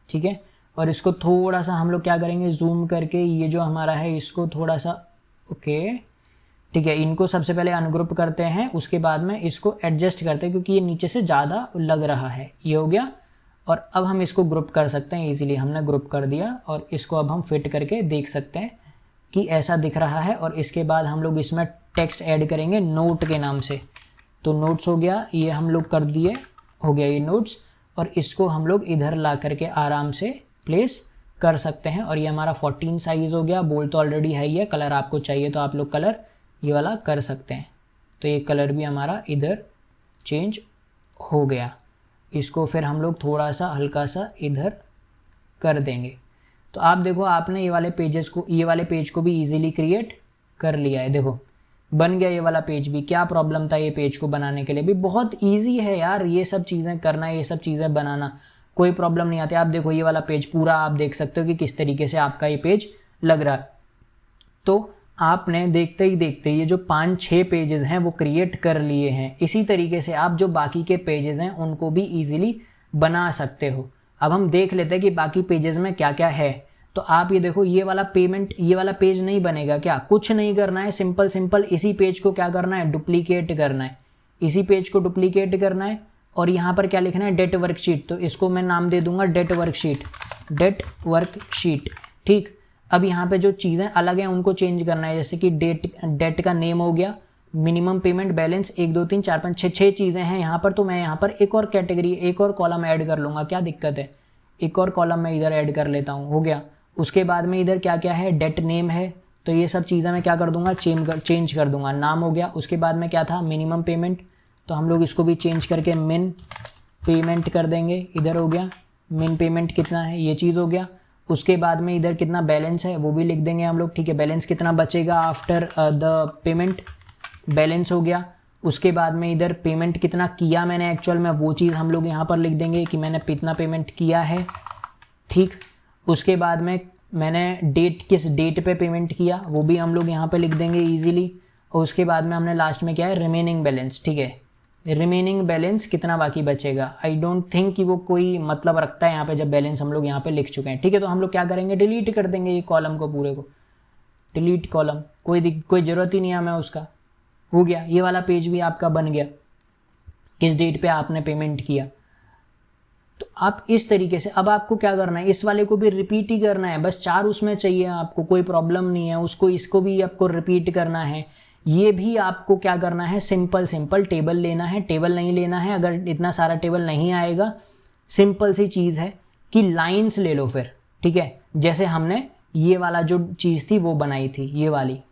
A: ठीक है। और इसको थोड़ा सा हम लोग क्या करेंगे, जूम करके ये जो हमारा है इसको थोड़ा सा, ओके, ठीक है। इनको सबसे पहले अनग्रुप करते हैं, उसके बाद में इसको एडजस्ट करते हैं क्योंकि ये नीचे से ज़्यादा लग रहा है। ये हो गया। और अब हम इसको ग्रुप कर सकते हैं इजीली, हमने ग्रुप कर दिया और इसको अब हम फिट करके देख सकते हैं कि ऐसा दिख रहा है। और इसके बाद हम लोग इसमें टेक्स्ट ऐड करेंगे नोट के नाम से। तो नोट्स हो गया, ये हम लोग कर दिए, हो गया ये नोट्स। और इसको हम लोग इधर ला करके आराम से प्लेस कर सकते हैं। और ये हमारा 14 साइज़ हो गया। बोल्ड तो ऑलरेडी है ही है, कलर आपको चाहिए तो आप लोग कलर ये वाला कर सकते हैं। तो ये कलर भी हमारा इधर चेंज हो गया। इसको फिर हम लोग थोड़ा सा हल्का सा इधर कर देंगे। तो आप देखो आपने ये वाले पेज को भी इजीली क्रिएट कर लिया है। देखो बन गया ये वाला पेज भी। क्या प्रॉब्लम था ये पेज को बनाने के लिए भी? बहुत इजी है यार ये सब चीज़ें करना, ये सब चीज़ें बनाना, कोई प्रॉब्लम नहीं आती। आप देखो ये वाला पेज पूरा आप देख सकते हो कि किस तरीके से आपका ये पेज लग रहा है। तो आपने देखते ही ये जो 5-6 पेजेस हैं वो क्रिएट कर लिए हैं। इसी तरीके से आप जो बाकी के पेजेस हैं उनको भी ईजिली बना सकते हो। अब हम देख लेते हैं कि बाकी पेजेस में क्या क्या है। तो आप ये देखो ये वाला पेज नहीं बनेगा क्या? कुछ नहीं करना है, सिंपल इसी पेज को क्या करना है, डुप्लीकेट करना है। इसी पेज को डुप्लीकेट करना है और यहाँ पर क्या लिखना है, डेट वर्कशीट। तो इसको मैं नाम दे दूंगा डेट वर्कशीट। ठीक, अब यहाँ पे जो चीज़ें अलग हैं उनको चेंज करना है। जैसे कि डेट का नेम हो गया, मिनिमम पेमेंट बैलेंस 1 2 3 4 5 6 चीज़ें हैं यहाँ पर। तो मैं यहाँ पर एक और कैटेगरी, एक और कॉलम ऐड कर लूँगा, क्या दिक्कत है? एक और कॉलम मैं इधर ऐड कर लेता हूँ, हो गया। उसके बाद में इधर क्या क्या है, डेट नेम है। तो ये सब चीज़ें मैं क्या कर दूंगा, चेंज कर दूंगा। नाम हो गया। उसके बाद में क्या था, मिनिमम पेमेंट। तो हम लोग इसको भी चेंज करके मिन पेमेंट कर देंगे। इधर हो गया मिन पेमेंट कितना है, ये चीज़ हो गया। उसके बाद में इधर कितना बैलेंस है वो भी लिख देंगे हम लोग। ठीक है, बैलेंस कितना बचेगा आफ्टर द पेमेंट, बैलेंस हो गया। उसके बाद में इधर पेमेंट कितना किया मैंने एक्चुअल में, वो चीज़ हम लोग यहाँ पर लिख देंगे कि मैंने कितना पेमेंट किया है। ठीक, उसके बाद में मैंने किस डेट पे पेमेंट किया वो भी हम लोग यहाँ पे लिख देंगे इजीली। और उसके बाद में हमने लास्ट में क्या है, रिमेनिंग बैलेंस। ठीक है, रिमेनिंग बैलेंस कितना बाकी बचेगा। आई डोंट थिंक कि वो कोई मतलब रखता है यहाँ पे जब बैलेंस हम लोग यहाँ पे लिख चुके हैं। ठीक है, तो हम लोग क्या करेंगे, डिलीट कर देंगे ये कॉलम को, पूरे को डिलीट कॉलम, कोई ज़रूरत ही नहीं है हमें उसका। हो गया, ये वाला पेज भी आपका बन गया, किस डेट पे आपने पेमेंट किया। तो आप इस तरीके से, अब आपको क्या करना है, इस वाले को भी रिपीट ही करना है। बस 4 उसमें चाहिए आपको, कोई प्रॉब्लम नहीं है उसको, इसको भी आपको रिपीट करना है। ये भी आपको क्या करना है, सिंपल टेबल लेना है। टेबल नहीं लेना है, अगर इतना सारा टेबल नहीं आएगा, सिंपल सी चीज़ है कि लाइंस ले लो फिर। ठीक है, जैसे हमने ये वाला जो चीज़ थी वो बनाई थी, ये वाली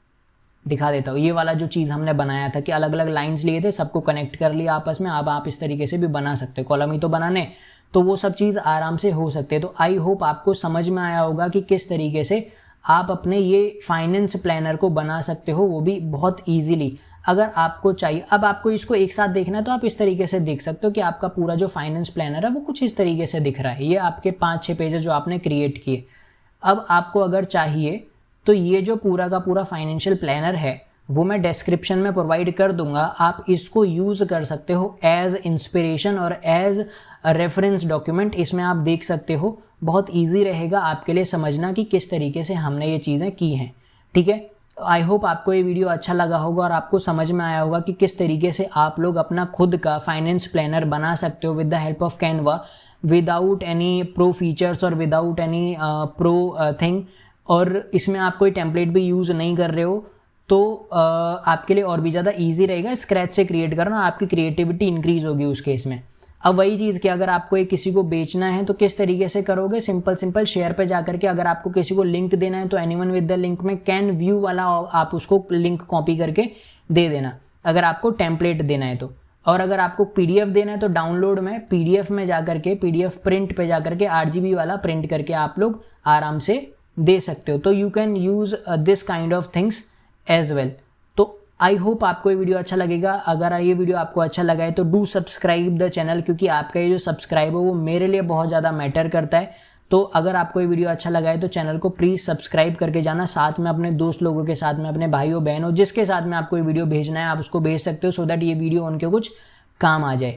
A: दिखा देता हूँ। ये वाला जो चीज़ हमने बनाया था कि अलग अलग लाइंस लिए थे, सबको कनेक्ट कर लिया आपस में। अब आप इस तरीके से भी बना सकते हो, कॉलम ही तो बनाने, तो वो सब चीज़ आराम से हो सकते हैं। तो आई होप आपको समझ में आया होगा कि किस तरीके से आप अपने ये फाइनेंस प्लानर को बना सकते हो, वो भी बहुत ईजिली। अगर आपको चाहिए, अब आपको इसको एक साथ देखना है तो आप इस तरीके से देख सकते हो कि आपका पूरा जो फाइनेंस प्लानर है वो कुछ इस तरीके से दिख रहा है। ये आपके 5-6 पेजेस जो आपने क्रिएट किए। अब आपको अगर चाहिए तो ये जो पूरा का पूरा फाइनेंशियल प्लानर है वो मैं डिस्क्रिप्शन में प्रोवाइड कर दूंगा। आप इसको यूज़ कर सकते हो एज इंस्पिरेशन और एज रेफरेंस डॉक्यूमेंट। इसमें आप देख सकते हो, बहुत इजी रहेगा आपके लिए समझना कि किस तरीके से हमने ये चीज़ें की हैं। ठीक है, आई होप आपको ये वीडियो अच्छा लगा होगा और आपको समझ में आया होगा कि किस तरीके से आप लोग अपना खुद का फाइनेंस प्लानर बना सकते हो with the help of Canva, without any pro features और विदाउट एनी प्रो थिंग। और इसमें आप कोई टेम्पलेट भी यूज़ नहीं कर रहे हो तो आपके लिए और भी ज़्यादा ईजी रहेगा स्क्रैच से क्रिएट करना, आपकी क्रिएटिविटी इंक्रीज़ होगी उस केस में। अब वही चीज़ कि अगर आपको एक किसी को बेचना है तो किस तरीके से करोगे, सिंपल शेयर पे जाकर के अगर आपको किसी को लिंक देना है तो एनीवन विद द लिंक में कैन व्यू वाला आप उसको लिंक कॉपी करके दे देना, अगर आपको टेम्पलेट देना है तो। और अगर आपको पीडीएफ देना है तो डाउनलोड में पीडीएफ में जाकर के, पीडीएफ प्रिंट पे जाकर के RGB वाला प्रिंट करके आप लोग आराम से दे सकते हो। तो you can use this kind of things as well. तो आई होप आपको ये वीडियो अच्छा लगेगा। अगर ये वीडियो आपको अच्छा लगा है तो डू सब्सक्राइब द चैनल, क्योंकि आपका ये जो सब्सक्राइब है वो मेरे लिए बहुत ज़्यादा मैटर करता है। तो अगर आपको ये वीडियो अच्छा लगा है तो चैनल को प्लीज़ सब्सक्राइब करके जाना, साथ में अपने दोस्त लोगों के साथ में, अपने भाइयों बहनों जिसके साथ में आपको ये वीडियो भेजना है आप उसको भेज सकते हो, सो दैट ये वीडियो उनके कुछ काम आ जाए।